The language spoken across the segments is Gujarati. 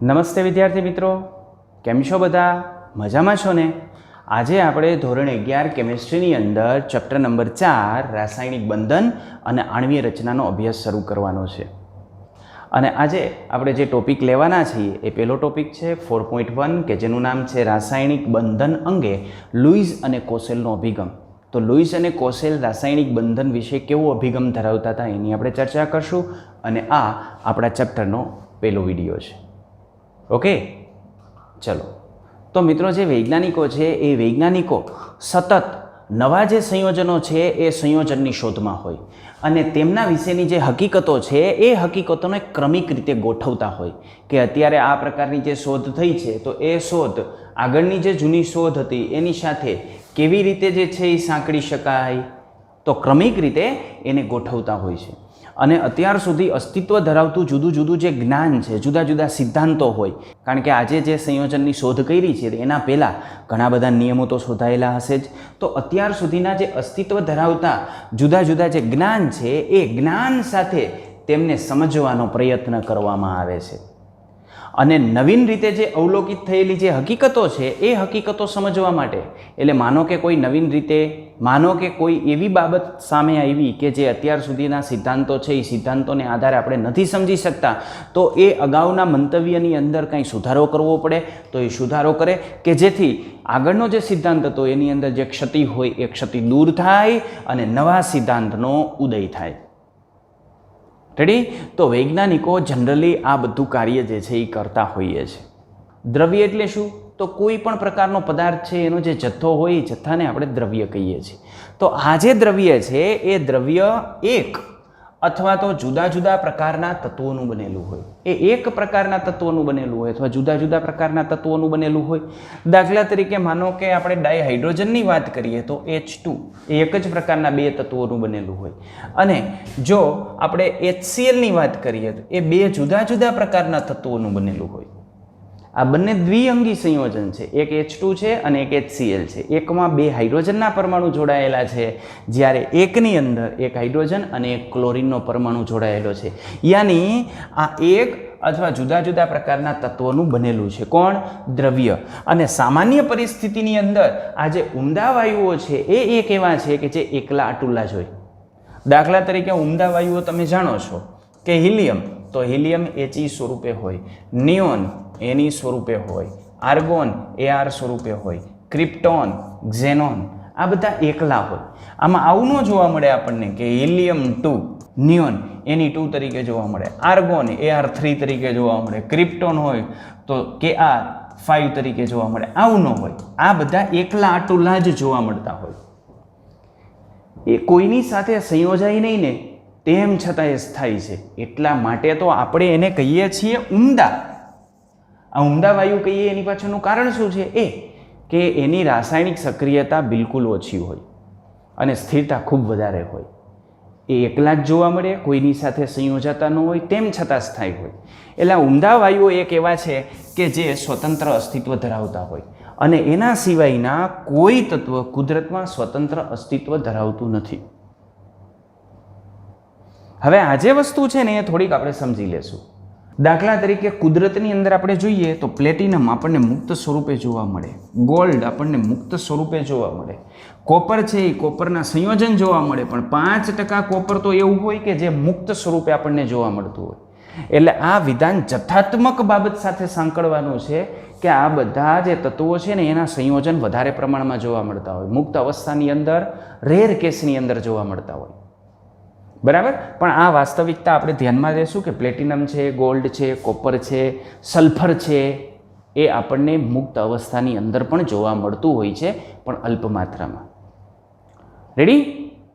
નમસ્તે વિદ્યાર્થી મિત્રો, કેમ છો બધા? મજામાં છો ને? આજે આપણે ધોરણ 11 કેમિસ્ટ્રીની અંદર ચેપ્ટર નંબર 4 રાસાયણિક બંધન અને આણ્વીય રચનાનો અભ્યાસ શરૂ કરવાનો છે. અને આજે આપણે જે ટોપિક લેવાના છીએ એ પહેલો ટોપિક છે 4.1 કે જેનું નામ છે રાસાયણિક બંધન અંગે લુઈસ અને કોસેલનો અભિગમ. તો લુઈસ અને કોસેલ રાસાયણિક બંધન વિશે કેવો અભિગમ ધરાવતા હતા એની આપણે ચર્ચા કરશું અને આ આપણા ચેપ્ટરનો પહેલો વિડીયો છે. ઓકે, ચલો. તો મિત્રો, જે વૈજ્ઞાનિકો છે એ વૈજ્ઞાનિકો સતત નવા જે સંયોજનો છે એ સંયોજનની શોધમાં હોય અને તેમના વિશેની જે હકીકતો છે એ હકીકતોને ક્રમિક રીતે ગોઠવતા હોય કે અત્યારે આ પ્રકારની જે શોધ થઈ છે તો એ શોધ આગળની જે જૂની શોધ હતી એની સાથે કેવી રીતે જે છે એ સાંકળી શકાય, તો ક્રમિક રીતે એને ગોઠવતા હોય છે. અને અત્યાર સુધી અસ્તિત્વ ધરાવતું જુદું જુદું જે જ્ઞાન છે, જુદા જુદા સિદ્ધાંતો હોય, કારણ કે આજે જે સંયોજનની શોધ કરી છે એના પહેલાં ઘણા બધા નિયમો તો શોધાયેલા હશે જ. તો અત્યાર સુધીના જે અસ્તિત્વ ધરાવતા જુદા જુદા જે જ્ઞાન છે એ જ્ઞાન સાથે તેમને સમજવાનો પ્રયત્ન કરવામાં આવે છે અને નવીન રીતે જે અવલોકિત થયેલી જે હકીકતો છે એ હકીકતો સમજવા માટે, એટલે માનો કે કોઈ નવીન રીતે, માનો કે કોઈ એવી બાબત સામે આવી કે જે અત્યાર સુધીના સિદ્ધાંતો છે એ સિદ્ધાંતોને આધારે આપણે નથી સમજી શકતા, તો એ અગાઉના મંતવ્યની અંદર કંઈ સુધારો કરવો પડે તો એ સુધારો કરે કે જેથી આગળનો જે સિદ્ધાંત હતો એની અંદર જે ક્ષતિ હોય એ ક્ષતિ દૂર થાય અને નવા સિદ્ધાંતનો ઉદય થાય. રેડી? તો વૈજ્ઞાનિકો જનરલી આ બધું કાર્ય જે છે એ કરતા હોઈએ છે. દ્રવ્ય એટલે શું? તો કોઈ પણ પ્રકારનો પદાર્થ છે એનો જે જથ્થો હોય એ જથ્થાને આપણે દ્રવ્ય કહીએ છીએ. તો આ જે દ્રવ્ય છે એ દ્રવ્ય એક અથવા તો જુદા જુદા પ્રકારના તત્વોનું બનેલું હોય. એ એક પ્રકારના તત્વોનું બનેલું હોય અથવા જુદા જુદા પ્રકારના તત્વોનું બનેલું હોય. દાખલા તરીકે માનો કે આપણે ડાયહાઇડ્રોજનની વાત કરીએ તો H2 એ એક જ પ્રકારના બે તત્વોનું બનેલું હોય. અને જો આપણે HCl ની વાત કરીએ તો એ બે જુદા જુદા પ્રકારના તત્વોનું બનેલું હોય. આ બંને દ્વિઅંગી સંયોજન છે. એક H2 છે અને એક HCl છે. એકમાં બે હાઇડ્રોજનના પરમાણુ જોડાયેલા છે, જ્યારે એકની અંદર એક હાઇડ્રોજન અને એક ક્લોરીનનો પરમાણુ જોડાયેલો છે. યાની આ એક અથવા જુદા જુદા પ્રકારના તત્વોનું બનેલું છે. કોણ? દ્રવ્ય. અને સામાન્ય પરિસ્થિતિની અંદર આ જે ઉમદા વાયુઓ છે એ એક એવા છે કે જે એકલા અટુલા જ હોય. દાખલા તરીકે ઉમદા વાયુઓ તમે જાણો છો કે હિલિયમ, તો હિલિયમ He સ્વરૂપે હોય, નિયોન એની સ્વરૂપે હોય, આર્ગોન Ar સ્વરૂપે હોય, ક્રિપ્ટોન, ઝેનોન આ બધા એકલા હોય. આમાં આવું ન જોવા મળે આપણને કે હિલિયમ 2 નિયોન Ni2 તરીકે જોવા મળે, આર્ગોન Ar3 તરીકે જોવા મળે, ક્રિપ્ટોન હોય તો Kr5 તરીકે જોવા મળે. આવું ન હોય. આ બધા એકલા અટુલા જ જોવા મળતા હોય. એ કોઈની સાથે સંયોજાય નહીં ને તેમ છતાં એ સ્થાયી છે. એટલા માટે તો આપણે એને કહીએ છીએ ઉમદા. આ ઉમદા વાયુ કહીએ એની પાછળનું કારણ શું છે? એ કે એની રાસાયણિક સક્રિયતા બિલકુલ ઓછી હોય અને સ્થિરતા ખૂબ વધારે હોય. એ એકલા જ જોવા મળે, કોઈની સાથે સંયોજાતા ન હોય, તેમ છતાં સ્થાયી હોય. એટલે ઉમદા વાયુઓ એક એવા છે કે જે સ્વતંત્ર અસ્તિત્વ ધરાવતા હોય અને એના સિવાયના કોઈ તત્વ કુદરતમાં સ્વતંત્ર અસ્તિત્વ ધરાવતું નથી. હવે આ જે વસ્તુ છે ને એ થોડીક આપણે સમજી લેશું. દાખલા તરીકે કુદરતની અંદર આપણે જોઈએ તો પ્લેટિનમ આપણને મુક્ત સ્વરૂપે જોવા મળે, ગોલ્ડ આપણને મુક્ત સ્વરૂપે જોવા મળે, કોપર છે એ કોપરના સંયોજન જોવા મળે, પણ 5% કોપર તો એવું હોય કે જે મુક્ત સ્વરૂપે આપણને જોવા મળતું હોય. એટલે આ વિધાન જથ્થાત્મક બાબત સાથે સાંકળવાનું છે કે આ બધા જે તત્વો છે ને એના સંયોજન વધારે પ્રમાણમાં જોવા મળતા હોય, મુક્ત અવસ્થાની અંદર, રેર કેસની અંદર જોવા મળતા હોય. બરાબર? પણ આ વાસ્તવિકતા આપણે ધ્યાનમાં લેશું કે પ્લેટિનમ છે, ગોલ્ડ છે, કોપર છે, સલ્ફર છે એ આપણને મુક્ત અવસ્થાની અંદર પણ જોવા મળતું હોય છે, પણ અલ્પ માત્રામાં. રેડી?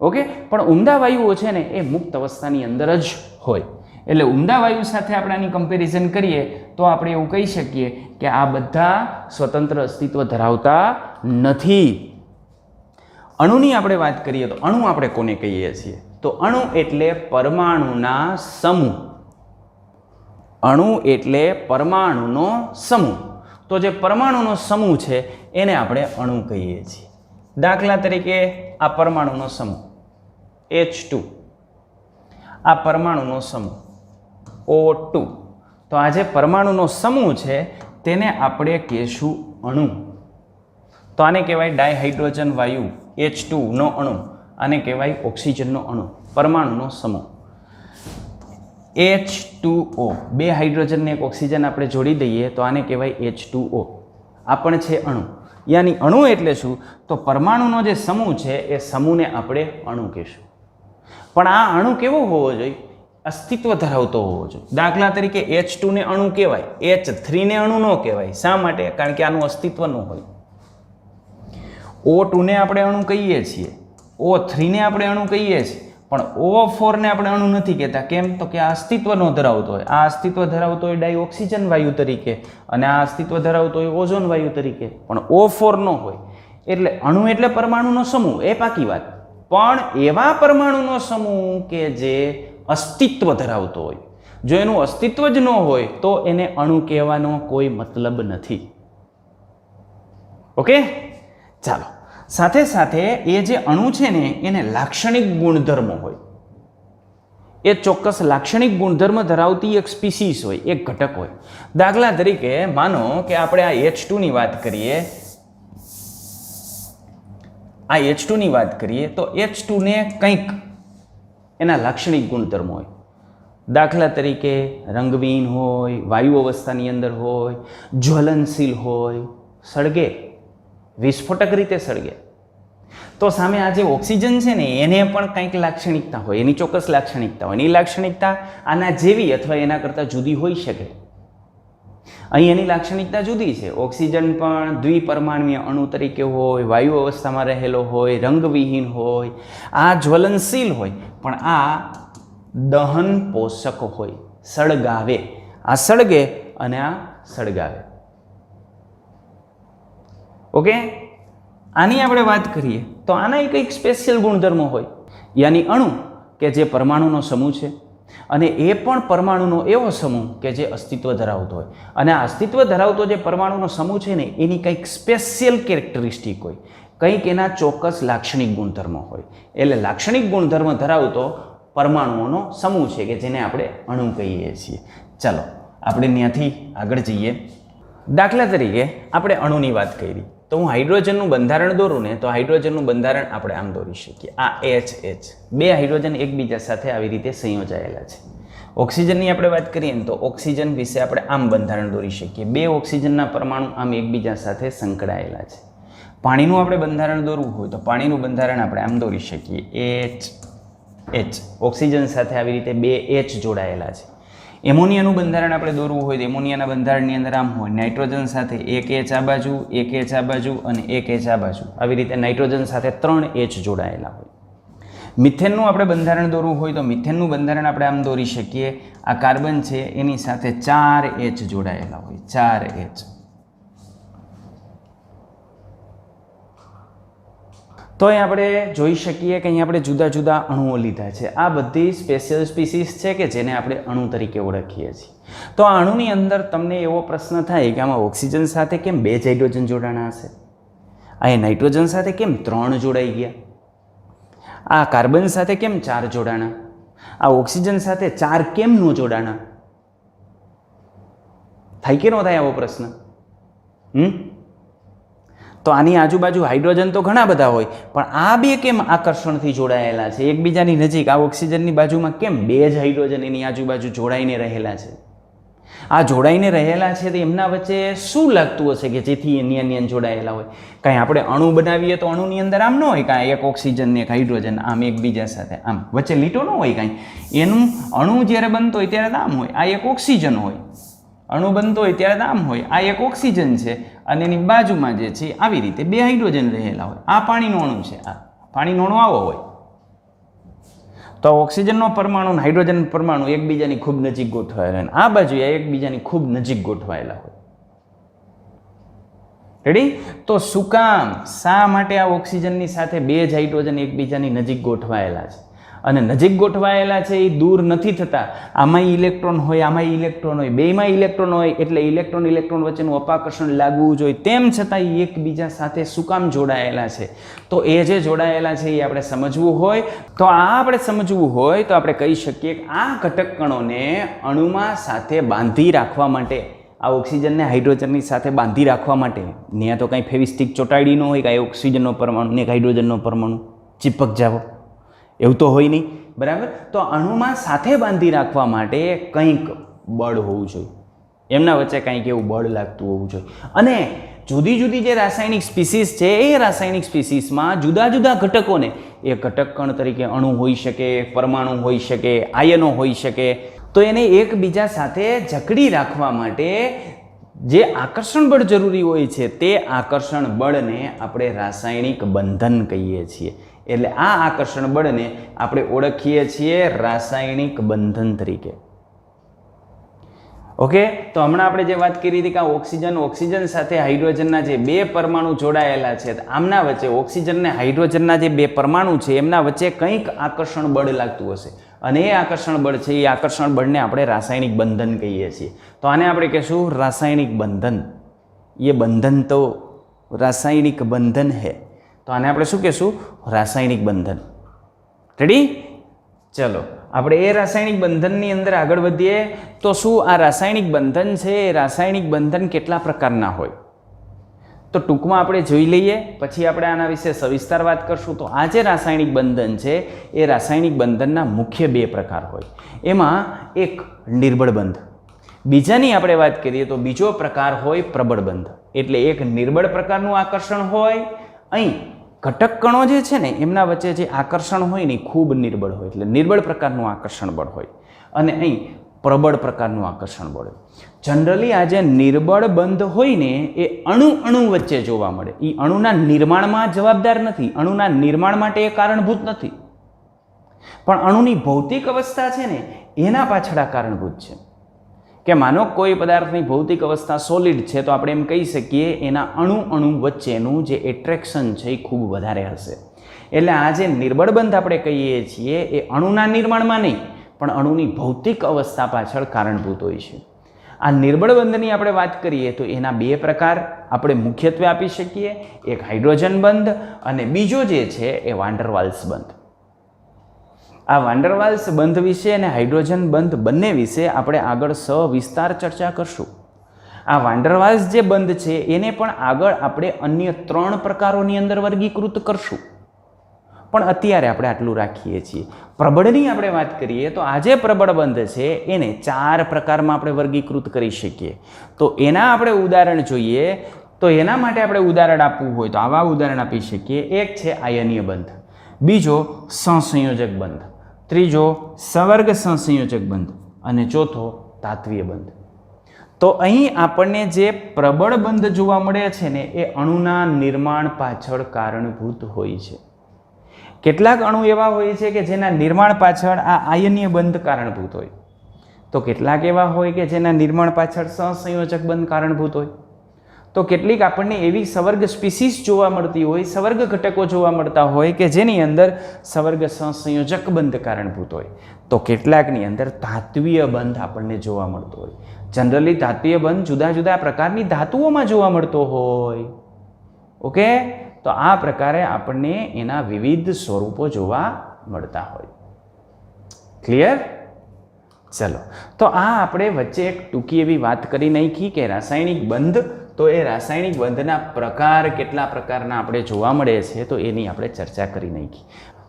ઓકે. પણ ઉમદા વાયુઓ છે ને એ મુક્ત અવસ્થાની અંદર જ હોય. એટલે ઉમદા વાયુ સાથે આપણે આની કમ્પેરિઝન કરીએ તો આપણે એવું કહી શકીએ કે આ બધા સ્વતંત્ર અસ્તિત્વ ધરાવતા નથી. અણુની આપણે વાત કરીએ તો અણુ આપણે કોને કહીએ છીએ? તો અણુ એટલે પરમાણુના સમૂહ. અણુ એટલે પરમાણુનો સમૂહ. તો જે પરમાણુનો સમૂહ છે એને આપણે અણુ કહીએ છીએ. દાખલા તરીકે આ પરમાણુનો સમૂહ H2, આ પરમાણુનો સમૂહ O2. તો આ જે પરમાણુનો સમૂહ છે તેને આપણે કહેશું અણુ. તો આને કહેવાય ડાયહાઇડ્રોજન વાયુ H2 નો અણુ, આને કહેવાય ઓક્સિજનનો અણુ, પરમાણુનો સમૂહ. H2O, બે હાઇડ્રોજન ને એક ઓક્સિજન આપણે જોડી દઈએ તો આને કહેવાય H2O. આ પણ છે અણુ. યાની અણુ એટલે શું? તો પરમાણુનો જે સમૂહ છે એ સમૂહને આપણે અણુ કહીશું. પણ આ અણુ કેવો હોવો જોઈએ? અસ્તિત્વ ધરાવતો હોવો જોઈએ. દાખલા તરીકે H2 ને અણુ કહેવાય, H3 ને અણુ ન કહેવાય. શા માટે? કારણ કે આનું અસ્તિત્વ ન હોય. O2 ને આપણે અણુ કહીએ છીએ, O3 ને આપણે અણુ કહીએ છીએ, પણ O4 ને આપણે અણુ નથી કહેતા. કેમ? તો કે આ અસ્તિત્વ ન ધરાવતો હોય. આ અસ્તિત્વ ધરાવતો હોય ડાયઓક્સિજન વાયુ તરીકે, અને આ અસ્તિત્વ ધરાવતો હોય ઓઝોન વાયુ તરીકે, પણ O4 ન હોય. એટલે અણુ એટલે પરમાણુનો સમૂહ, એ પાકી વાત. પણ એવા પરમાણુનો સમૂહ કે જે અસ્તિત્વ ધરાવતો હોય. જો એનું અસ્તિત્વ જ ન હોય તો એને અણુ કહેવાનો કોઈ મતલબ નથી. ઓકે, ચાલો. સાથે સાથે એ જે અણુ છે ને એને લાક્ષણિક ગુણધર્મો હોય. એ ચોક્કસ લાક્ષણિક ગુણધર્મ ધરાવતી એક સ્પીસીસ હોય, એક ઘટક હોય. દાખલા તરીકે માનો કે આપણે આ H2 ની વાત કરીએ, આ H2 ની વાત કરીએ તો H2 ને કંઈક એના લાક્ષણિક ગુણધર્મો હોય. દાખલા તરીકે રંગવિહીન હોય, વાયુ અવસ્થાની અંદર હોય, જ્વલનશીલ હોય, સળગે, વિસ્ફોટક રીતે સળગે. તો સામે આ જે ઓક્સિજન છે ને એને પણ કંઈક લાક્ષણિકતા હોય, એની ચોક્કસ લાક્ષણિકતા હોય. એની લાક્ષણિકતા આના જેવી અથવા એના કરતાં જુદી હોઈ શકે. અહીં એની લાક્ષણિકતા જુદી છે. ઓક્સિજન પણ દ્વિપરમાણુય અણુ તરીકે હોય, વાયુ અવસ્થામાં રહેલો હોય, રંગવિહીન હોય, આ જ્વલનશીલ હોય, પણ આ દહન પોષક હોય, સળગાવે. આ સળગે અને આ સળગાવે. ઓકે, આની આપણે વાત કરીએ તો આના કંઈક સ્પેશિયલ ગુણધર્મો હોય. યાની અણુ કે જે પરમાણુનો સમૂહ છે, અને એ પણ પરમાણુનો એવો સમૂહ કે જે અસ્તિત્વ ધરાવતો હોય. અને આ અસ્તિત્વ ધરાવતો જે પરમાણુનો સમૂહ છે ને એની કંઈક સ્પેશિયલ કેરેક્ટરિસ્ટિક હોય, કંઈક એના ચોક્કસ લાક્ષણિક ગુણધર્મો હોય. એટલે લાક્ષણિક ગુણધર્મ ધરાવતો પરમાણુઓનો સમૂહ છે કે જેને આપણે અણુ કહીએ છીએ. ચાલો આપણે ત્યાંથી આગળ જઈએ. દાખલા તરીકે આપણે અણુની વાત કરી તો હું હાઇડ્રોજનનું બંધારણ દોરું ને તો હાઇડ્રોજનનું બંધારણ આપણે આમ દોરી શકીએ. આ HH, બે હાઇડ્રોજન એકબીજા સાથે આવી રીતે સંયોજાયેલા છે. ઓક્સિજનની આપણે વાત કરીએ ને તો ઓક્સિજન વિશે આપણે આમ બંધારણ દોરી શકીએ. બે ઓક્સિજનના પરમાણુ આમ એકબીજા સાથે સંકળાયેલા છે. પાણીનું આપણે બંધારણ દોરવું હોય તો પાણીનું બંધારણ આપણે આમ દોરી શકીએ. H, ઓક્સિજન સાથે આવી રીતે બે H જોડાયેલા છે. એમોનિયાનું બંધારણ આપણે દોરવું હોય તો એમોનિયાના બંધારણની અંદર આમ હોય, નાઇટ્રોજન સાથે એક H આ બાજુ, એક H આ બાજુ અને એક H આ બાજુ. આવી રીતે નાઇટ્રોજન સાથે 3 H જોડાયેલા હોય. મિથેનનું આપણે બંધારણ દોરવું હોય તો મિથેનનું બંધારણ આપણે આમ દોરી શકીએ. આ કાર્બન છે એની સાથે 4 H જોડાયેલા હોય, 4 H. તો અહીં આપણે જોઈ શકીએ કે અહીં આપણે જુદા જુદા અણુઓ લીધા છે. આ બધી સ્પેશિયલ સ્પીસીસ છે કે જેને આપણે અણુ તરીકે ઓળખીએ છીએ. તો આ અણુની અંદર તમને એવો પ્રશ્ન થાય કે આમાં ઓક્સિજન સાથે કેમ 2 જ હાઇડ્રોજન જોડાણા હશે? આ નાઇટ્રોજન સાથે કેમ 3 જોડાઈ ગયા? આ કાર્બન સાથે કેમ 4 જોડાણા? આ ઓક્સિજન સાથે 4 કેમ ન જોડાણા? થાય કે ન થાય આવો પ્રશ્ન? તો આની આજુબાજુ હાઇડ્રોજન તો ઘણા બધા હોય, પણ આ બે કેમ આકર્ષણથી જોડાયેલા છે એકબીજાની નજીક? આ ઓક્સિજનની બાજુમાં કેમ 2 જ હાઇડ્રોજન એની આજુબાજુ જોડાઈને રહેલા છે? આ જોડાઈને રહેલા છે તો એમના વચ્ચે શું લાગતું હશે કે જેથી એની જોડાયેલા હોય? કાંઈ આપણે અણુ બનાવીએ તો અણુની અંદર આમ ન હોય, કાંઈ એક ઓક્સિજન ને એક હાઇડ્રોજન આમ એકબીજા સાથે આમ વચ્ચે લીટો ન હોય કાંઈ. એનું અણુ જ્યારે બનતો હોય ત્યારે આમ હોય, આ એક ઓક્સિજન હોય. અણુ બનતો હોય ત્યારે આમ હોય, આ એક ઓક્સિજન છે અને એની બાજુમાં જે છે આવી રીતે 2 હાઇડ્રોજન રહેલા હોય. આ પાણીનો અણુ છે, આ પાણીનો અણુ આવો હોય. તો ઓક્સિજનનો પરમાણુ અને હાઇડ્રોજન પરમાણુ એકબીજાની ખૂબ નજીક ગોઠવાયેલા, આ બાજુ એકબીજાની ખૂબ નજીક ગોઠવાયેલા હોય. રેડી? તો શું કામ, શા માટે આ ઓક્સિજનની સાથે 2 જ હાઇડ્રોજન એકબીજાની નજીક ગોઠવાયેલા છે? અને નજીક ગોઠવાયેલા છે એ દૂર નથી થતા. આમાં ઇલેક્ટ્રોન હોય, આમાં ઇલેક્ટ્રોન હોય, બેમાં ઇલેક્ટ્રોન હોય, એટલે ઇલેક્ટ્રોન ઇલેક્ટ્રોન વચ્ચેનું અપાકર્ષણ લાગવું જોઈએ. તેમ છતાં એ એકબીજા સાથે શું કામ જોડાયેલા છે? તો એ જે જોડાયેલા છે એ આપણે સમજવું હોય. તો આ આપણે સમજવું હોય તો આપણે કહી શકીએ કે આ ઘટક કણોને અણુમાં સાથે બાંધી રાખવા માટે, આ ઓક્સિજનને હાઇડ્રોજનની સાથે બાંધી રાખવા માટે, ત્યાં તો કંઈ ફેવિસ્ટિક ચોંટાડી ન હોય, કાંઈ ઓક્સિજનનો પરમાણુ ને હાઇડ્રોજનનો પરમાણુ ચીપક જાવ, એવું તો હોય નહીં, બરાબર? તો અણુમાં સાથે બાંધી રાખવા માટે કંઈક બળ હોવું જોઈએ, એમના વચ્ચે કંઈક એવું બળ લાગતું હોવું જોઈએ. અને જુદી જુદી જે રાસાયણિક સ્પીસીસ છે એ રાસાયણિક સ્પીસીસમાં જુદા જુદા ઘટકોને, એ ઘટક કણ તરીકે અણુ હોઈ શકે, પરમાણુ હોઈ શકે, આયનો હોઈ શકે, તો એને એકબીજા સાથે જકડી રાખવા માટે જે આકર્ષણ બળ જરૂરી હોય છે તે આકર્ષણ બળને આપણે રાસાયણિક બંધન કહીએ છીએ. એટલે આ આકર્ષણ બળને આપણે ઓળખીએ છીએ રાસાયણિક બંધન તરીકે. ઓકે, તો હમણાં આપણે જે વાત કરી હતી કે ઓક્સિજન સાથે હાઇડ્રોજનના જે બે પરમાણુ જોડાયેલા છે, આમના વચ્ચે ઓક્સિજન ને હાઇડ્રોજનના જે બે પરમાણુ છે એમના વચ્ચે કંઈક આકર્ષણ બળ લાગતું હશે, અને એ આકર્ષણ બળ છે એ આકર્ષણ બળને આપણે રાસાયણિક બંધન કહીએ છીએ. તો આને આપણે કહીશું રાસાયણિક બંધન. એ બંધન તો રાસાયણિક બંધન હે, તો આને આપણે શું કહીશું? રાસાયણિક બંધન. રેડી? ચલો આપણે એ રાસાયણિક બંધનની અંદર આગળ વધીએ. તો શું આ રાસાયણિક બંધન છે, એ રાસાયણિક બંધન કેટલા પ્રકારના હોય? તો ટૂંકમાં આપણે જોઈ લઈએ, પછી આપણે આના વિશે સવિસ્તાર વાત કરશું. તો આ જે રાસાયણિક બંધન છે એ રાસાયણિક બંધનના મુખ્ય બે પ્રકાર હોય. એમાં એક નિર્બળ બંધ, બીજાની આપણે વાત કરીએ તો બીજો પ્રકાર હોય પ્રબળ બંધ. એટલે એક નિર્બળ પ્રકારનું આકર્ષણ હોય, અહીં ઘટક કણો જે છે ને એમના વચ્ચે જે આકર્ષણ હોય ને ખૂબ નિર્બળ હોય, એટલે નિર્બળ પ્રકારનું આકર્ષણ બળ હોય, અને અહીં પ્રબળ પ્રકારનું આકર્ષણ બળ હોય. જનરલી આ જે નિર્બળ બંધ હોય ને એ અણુ વચ્ચે જોવા મળે. એ અણુના નિર્માણમાં જવાબદાર નથી, અણુના નિર્માણ માટે એ કારણભૂત નથી, પણ અણુની ભૌતિક અવસ્થા છે ને એના પાછળ આ કારણભૂત છે. કે માનો કોઈ પદાર્થની ભૌતિક અવસ્થા સોલિડ છે તો આપણે એમ કહી શકીએ એના અણુ વચ્ચેનું જે એટ્રેક્શન છે એ ખૂબ વધારે હશે. એટલે આ જે નિર્બળ બંધ આપણે કહીએ છીએ એ અણુના નિર્માણમાં નહીં, પણ અણુની ભૌતિક અવસ્થા પાછળ કારણભૂત હોય છે. આ નિર્બળ બંધની આપણે વાત કરીએ તો એના બે પ્રકાર આપણે મુખ્યત્વે આપી શકીએ. એક હાઇડ્રોજન બંધ અને બીજો જે છે એ વાન ડર વાલ્સ બંધ. આ વાન ડર વાલ્સ બંધ વિશે અને હાઇડ્રોજન બંધ બંને વિશે આપણે આગળ સવિસ્તાર ચર્ચા કરશું. આ વાન ડર વાલ્સ જે બંધ છે એને પણ આગળ આપણે અન્ય 3 પ્રકારોની અંદર વર્ગીકૃત કરશું, પણ અત્યારે આપણે આટલું રાખીએ છીએ. પ્રબળની આપણે વાત કરીએ તો આ જે પ્રબળ બંધ છે એને 4 પ્રકારમાં આપણે વર્ગીકૃત કરી શકીએ. તો એના આપણે ઉદાહરણ જોઈએ. તો એના માટે આપણે ઉદાહરણ આપવું હોય તો આવા ઉદાહરણ આપી શકીએ. એક છે આયનીય બંધ, બીજો સહસંયોજક બંધ, ત્રીજો સવર્ગ સહસંયોજક બંધ અને ચોથો તાત્વીય બંધ. તો અહીં આપણને જે પ્રબળ બંધ જોવા મળે છે ને એ અણુના નિર્માણ પાછળ કારણભૂત હોય છે. કેટલાક અણુ એવા હોય છે કે જેના નિર્માણ પાછળ આ આયનીય બંધ કારણભૂત હોય, તો કેટલાક એવા હોય કે જેના નિર્માણ પાછળ સહસંયોજક બંધ કારણભૂત હોય. તો કેટલીક આપણને એવી સવર્ગ સ્પીસીસ જોવા મળતી હોય, સવર્ગ ઘટકો જોવા મળતા હોય કે જેની અંદર સવર્ગ સહસંયોજક બંધ કારણભૂત હોય. તો કેટલાકની અંદર ધાત્વીય બંધ આપણને જોવા મળતો હોય. જનરલી ધાત્વીય બંધ જુદા જુદા પ્રકારની ધાતુઓમાં જોવા મળતો હોય. ઓકે, તો આ પ્રકારે આપણને એના વિવિધ સ્વરૂપો જોવા મળતા હોય. ક્લિયર? ચલો, તો આ આપણે વચ્ચે એક ટૂંકી એવી વાત કરી નાખી કે રાસાયણિક બંધ, તો એ રાસાયણિક બંધના પ્રકાર કેટલા પ્રકારના આપણે જોવા મળે છે તો એની આપણે ચર્ચા કરી નાખી.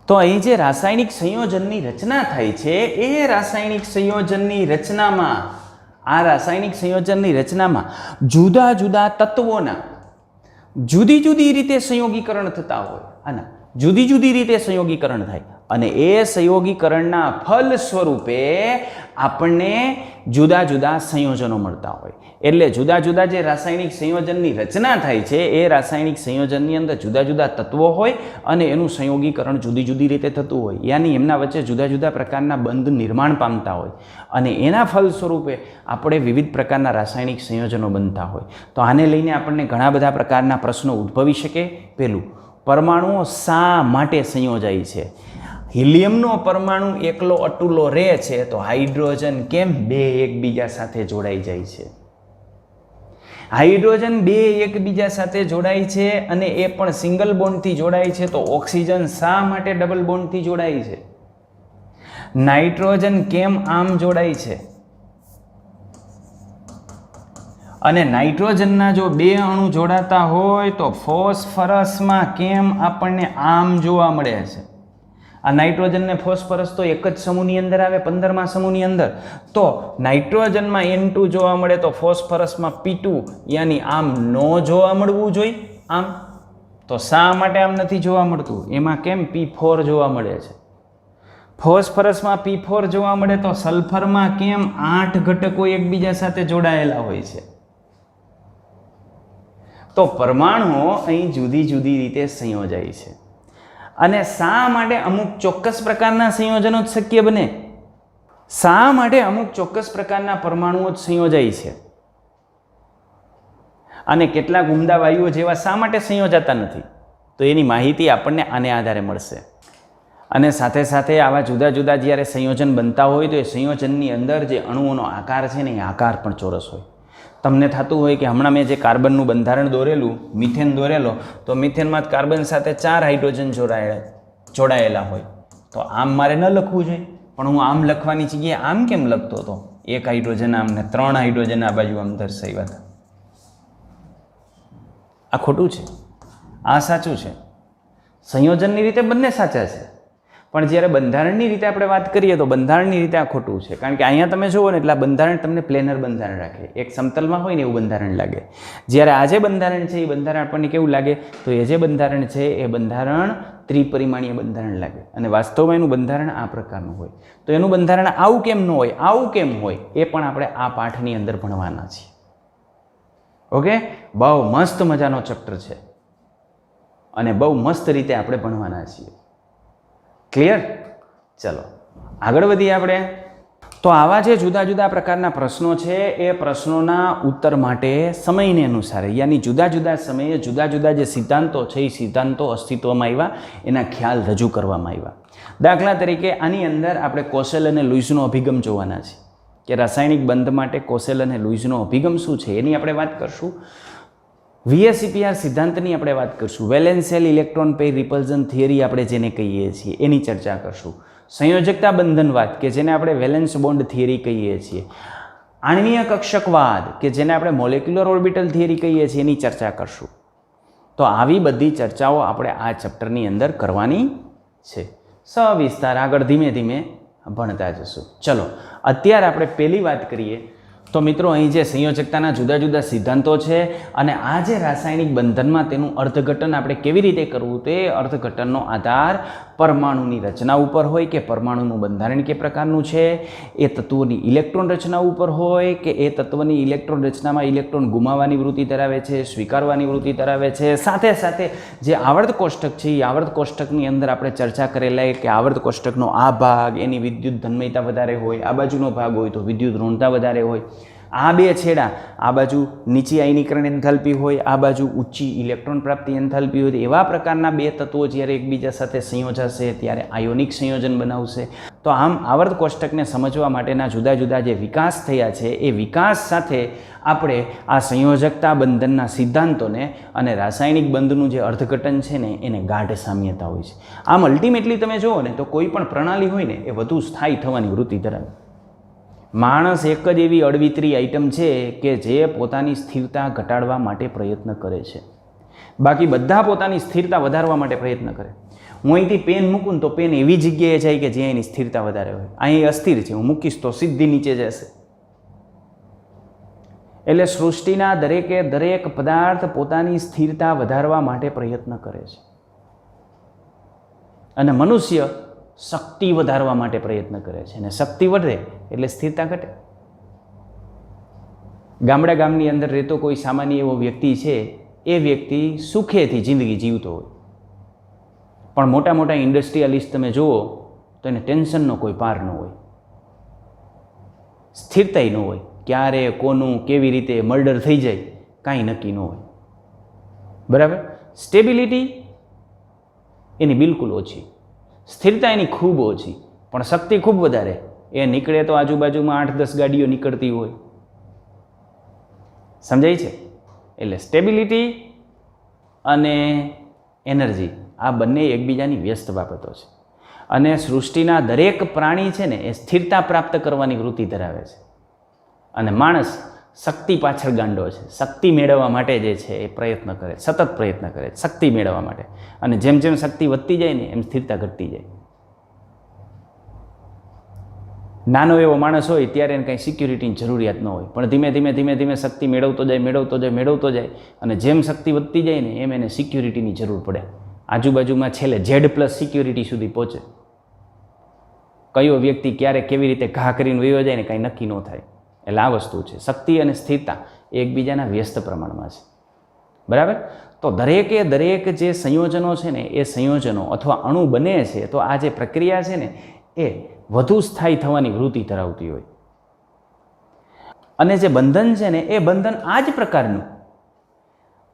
તો અહીં જે રાસાયણિક સંયોજનની રચના થાય છે એ રાસાયણિક સંયોજનની રચનામાં, આ રાસાયણિક સંયોજનની રચનામાં જુદા જુદા તત્વોના જુદી જુદી રીતે સંયોગીકરણ થતા હોય, આના જુદી જુદી રીતે સંયોગીકરણ થાય, અને એ સંયોગીકરણના ફલ સ્વરૂપે આપણને જુદા જુદા સંયોજનો મળતા હોય. એટલે જુદા જુદા જે રાસાયણિક સંયોજનની રચના થાય છે એ રાસાયણિક સંયોજનની અંદર જુદા જુદા તત્વો હોય અને એનું સંયોગીકરણ જુદી જુદી રીતે થતું હોય, યાની એમના વચ્ચે જુદા જુદા પ્રકારના બંધ નિર્માણ પામતા હોય, અને એના ફલ સ્વરૂપે આપણે વિવિધ પ્રકારના રાસાયણિક સંયોજનો બનતા હોય. તો આને લઈને આપણને ઘણા બધા પ્રકારના પ્રશ્નો ઉદ્ભવી શકે. પહેલું, પરમાણુઓ શા માટે સંયોજાય છે? હિલિયમનો પરમાણુ એકલો અટુલો રહે છે તો હાઇડ્રોજન કેમ બે એકબીજા સાથે જોડાઈ જાય છે? હાઇડ્રોજન બે એકબીજા સાથે જોડાય છે અને એ પણ સિંગલ બોન્ડથી જોડાય છે, તો ઓક્સિજન શા માટે ડબલ બોન્ડથી જોડાય છે? નાઇટ્રોજન કેમ આમ જોડાય છે? અને નાઇટ્રોજનના જો બે અણુ જોડાતા હોય તો ફોસ્ફરસમાં કેમ આપણને આમ જોવા મળે છે? આ નાઇટ્રોજન ને ફોસ્ફરસ તો એક જ સમૂહની અંદર આવે, 15મા સમૂહની અંદર. તો નાઇટ્રોજનમાં N2 જોવા મળે તો ફોસ્ફરસમાં P2 યાની આમ નો જોવા મળવું જોઈએ. આમ તો શા માટે આમ નથી જોવા મળતું? એમાં કેમ P4 જોવા મળે છે? ફોસ્ફરસમાં P4 જોવા મળે તો સલ્ફરમાં કેમ 8 ઘટકો એકબીજા સાથે જોડાયેલા હોય છે? તો પરમાણુઓ અહીં જુદી જુદી રીતે સંયોજાય છે. અને શા માટે અમુક ચોક્કસ પ્રકારના સંયોજનો જ શક્ય બને? શા માટે અમુક ચોક્કસ પ્રકારના પરમાણુઓ જ સંયોજાય છે? અને કેટલાક ઉમદા વાયુઓ જેવા શા માટે સંયોજાતા નથી? તો એની માહિતી આપણને આને આધારે મળશે. અને સાથે સાથે આવા જુદા જુદા જ્યારે સંયોજન બનતા હોય તો એ સંયોજનની અંદર જે અણુઓનો આકાર છે ને એ આકાર પણ ચોરસ હોય. તમને થતું હોય કે હમણાં મેં જે કાર્બનનું બંધારણ દોરેલું, મિથેન દોરેલો, તો મિથેનમાં કાર્બન સાથે 4 હાઇડ્રોજન જોડાયેલા હોય. તો આમ મારે ન લખવું જોઈએ, પણ હું આમ લખવાની જગ્યાએ આમ કેમ લખતો હતો? 1 હાઇડ્રોજન આમ ને 3 હાઇડ્રોજન આ બાજુ આમ દર્શાવ્યા હતા. આ ખોટું છે, આ સાચું છે. સંયોજનની રીતે બંને સાચા છે, પણ જ્યારે બંધારણની રીતે આપણે વાત કરીએ તો બંધારણની રીતે આ ખોટું છે. કારણ કે અહીંયા તમે જુઓ ને એટલે આ બંધારણ તમને પ્લેનર બંધારણ રાખે, એક સમતલમાં હોય ને એવું બંધારણ લાગે. જ્યારે આ જે બંધારણ છે એ બંધારણ આપણને કેવું લાગે? તો એ જે બંધારણ છે એ બંધારણ ત્રિપરિમાણીય બંધારણ લાગે. અને વાસ્તવમાં એનું બંધારણ આ પ્રકારનું હોય. તો એનું બંધારણ આવું કેમ ન હોય, આવું કેમ હોય, એ પણ આપણે આ પાઠની અંદર ભણવાના છીએ. ઓકે, બહુ મસ્ત મજાનો ચેપ્ટર છે અને બહુ મસ્ત રીતે આપણે ભણવાના છીએ. ક્લિયર? ચલો આગળ વધીએ આપણે. તો આવા જે જુદા જુદા પ્રકારના પ્રશ્નો છે એ પ્રશ્નોના ઉત્તર માટે સમયને અનુસાર યાની જુદા જુદા સમયે જુદા જુદા જે સિદ્ધાંતો છે એ સિદ્ધાંતો અસ્તિત્વમાં આવ્યા, એના ખ્યાલ રજૂ કરવામાં આવ્યા. દાખલા તરીકે આની અંદર આપણે કોસેલ અને લુઈસનો અભિગમ જોવાના છે કે રાસાયણિક બંધ માટે કોસેલ અને લુઈસનો અભિગમ શું છે એની આપણે વાત કરશું. VSEPR સિદ્ધાંતની આપણે વાત કરશું. Valence shell electron pair repulsion theory આપણે જેને કહીએ છીએ એની ચર્ચા કરશું. સંયોજકતા બંધનવાદ કે જેને આપણે વેલેન્સ બોન્ડ થિયરી કહીએ છીએ. આણ્વીય કક્ષકવાદ કે જેને આપણે મોલેક્યુલર ઓર્બિટલ થિયરી કહીએ છીએ એની ચર્ચા કરશું. તો આવી બધી ચર્ચાઓ આપણે આ ચેપ્ટરની અંદર કરવાની છે. સવિસ્તાર આગળ ધીમે ધીમે ભણતા જશું. ચલો અત્યારે આપણે પહેલી વાત કરીએ તો મિત્રો અહીં જે સંયોજકતાના જુદા જુદા સિદ્ધાંતો છે અને આ જે રાસાયણિક બંધનમાં તેનું અર્થઘટન આપણે કેવી રીતે કરવું, તે અર્થઘટનનો આધાર પરમાણુની રચના ઉપર હોય કે પરમાણુનું બંધારણ કે પ્રકારનું છે, એ તત્વોની ઇલેક્ટ્રોન રચના ઉપર હોય કે એ તત્વની ઇલેક્ટ્રોન રચનામાં ઇલેક્ટ્રોન ગુમાવવાની વૃત્તિ ધરાવે છે, સ્વીકારવાની વૃત્તિ ધરાવે છે. સાથે સાથે જે આવર્ત કોષ્ટક છે એ આવર્ત કોષ્ટકની અંદર આપણે ચર્ચા કરેલા કે આવર્ત કોષ્ટકનો આ ભાગ એની વિદ્યુત ધન્મયતા વધારે હોય, આ બાજુનો ભાગ હોય તો વિદ્યુત ઋણતા વધારે હોય. આ બે છેડા, આ બાજુ નીચી આયનીકરણ એન્થાલ્પી હોય, આ બાજુ ઊંચી ઇલેક્ટ્રોન પ્રાપ્તિ એન્થાલ્પી હોય. એવા પ્રકારના બે તત્વો જ્યારે એકબીજા સાથે સંયોજાશે ત્યારે આયોનિક સંયોજન બનાવશે. તો આમ આવર્ત કોષ્ટકને સમજવા માટેના જુદા જુદા જે વિકાસ થયા છે એ વિકાસ સાથે આપણે આ સંયોજકતા બંધનના સિદ્ધાંતોને અને રાસાયણિક બંધનું જે અર્થઘટન છે ને એને ગાઢ સામ્યતા હોય છે. આમ અલ્ટિમેટલી તમે જુઓ ને તો કોઈ પણ પ્રણાલી હોય ને એ વધુ સ્થાયી થવાની વૃત્તિ ધરાવે. માણસ એક જ એવી અળવિતરી આઇટમ છે કે જે પોતાની સ્થિરતા ઘટાડવા માટે પ્રયત્ન કરે છે. બાકી બધા પોતાની સ્થિરતા વધારવા માટે પ્રયત્ન કરે. હું અહીંથી પેન મૂકું તો પેન એવી જગ્યાએ જાય કે જ્યાં એની સ્થિરતા વધારે હોય. અહીં અસ્થિર છે, હું મૂકીશ તો સીધી નીચે જશે. એટલે સૃષ્ટિના દરેકે દરેક પદાર્થ પોતાની સ્થિરતા વધારવા માટે પ્રયત્ન કરે છે અને મનુષ્ય શક્તિ વધારવા માટે પ્રયત્ન કરે છે. અને શક્તિ વધે એટલે સ્થિરતા ઘટે. ગામની અંદર રહેતો કોઈ સામાન્ય એવો વ્યક્તિ છે, એ વ્યક્તિ સુખેથી જિંદગી જીવતો હોય, પણ મોટા મોટા ઇન્ડસ્ટ્રીયલિસ્ટ તમે જુઓ તો એને ટેન્શનનો કોઈ પાર ન હોય, સ્થિરતાય ન હોય. ક્યારે કોનું કેવી રીતે મર્ડર થઈ જાય કાંઈ નક્કી ન હોય. બરાબર? સ્ટેબિલિટી એની બિલકુલ ઓછી. સ્થિરતા એની ખૂબ ઓછી પણ શક્તિ ખૂબ વધારે. એ નીકળે તો આજુબાજુમાં 8-10 ગાડીઓ નીકળતી હોય. સમજાય છે? એટલે સ્ટેબિલિટી અને એનર્જી આ બંને એકબીજાની વ્યસ્ત બાબતો છે. અને સૃષ્ટિના દરેક પ્રાણી છે ને એ સ્થિરતા પ્રાપ્ત કરવાની વૃત્તિ ધરાવે છે. અને માણસ શક્તિ પાછળ ગાંડો છે. શક્તિ મેળવવા માટે જે છે એ પ્રયત્ન કરે, સતત પ્રયત્ન કરે શક્તિ મેળવવા માટે. અને જેમ જેમ શક્તિ વધતી જાય ને એમ સ્થિરતા ઘટતી જાય. નાનો એવો માણસ હોય ત્યારે એને કંઈ સિક્યુરિટીની જરૂરિયાત ન હોય, પણ ધીમે ધીમે ધીમે ધીમે શક્તિ મેળવતો જાય અને જેમ શક્તિ વધતી જાય ને એમ એને સિક્યુરિટીની જરૂર પડે. આજુબાજુમાં છેલ્લે Z+ સિક્યુરિટી સુધી પહોંચે. કયો વ્યક્તિ ક્યારે કેવી રીતે ઘા કરીને વયો જાય ને કાંઈ નક્કી ન થાય. એટલે આ વસ્તુ છે. શક્તિ અને સ્થિરતા એ એકબીજાના વ્યસ્ત પ્રમાણમાં છે. બરાબર? તો દરેકે દરેક જે સંયોજનો છે ને એ સંયોજનો અથવા અણુ બને છે તો આ જે પ્રક્રિયા છે ને એ વધુ સ્થાયી થવાની વૃત્તિ ધરાવતી હોય. અને જે બંધન છે ને એ બંધન આ જ પ્રકારનું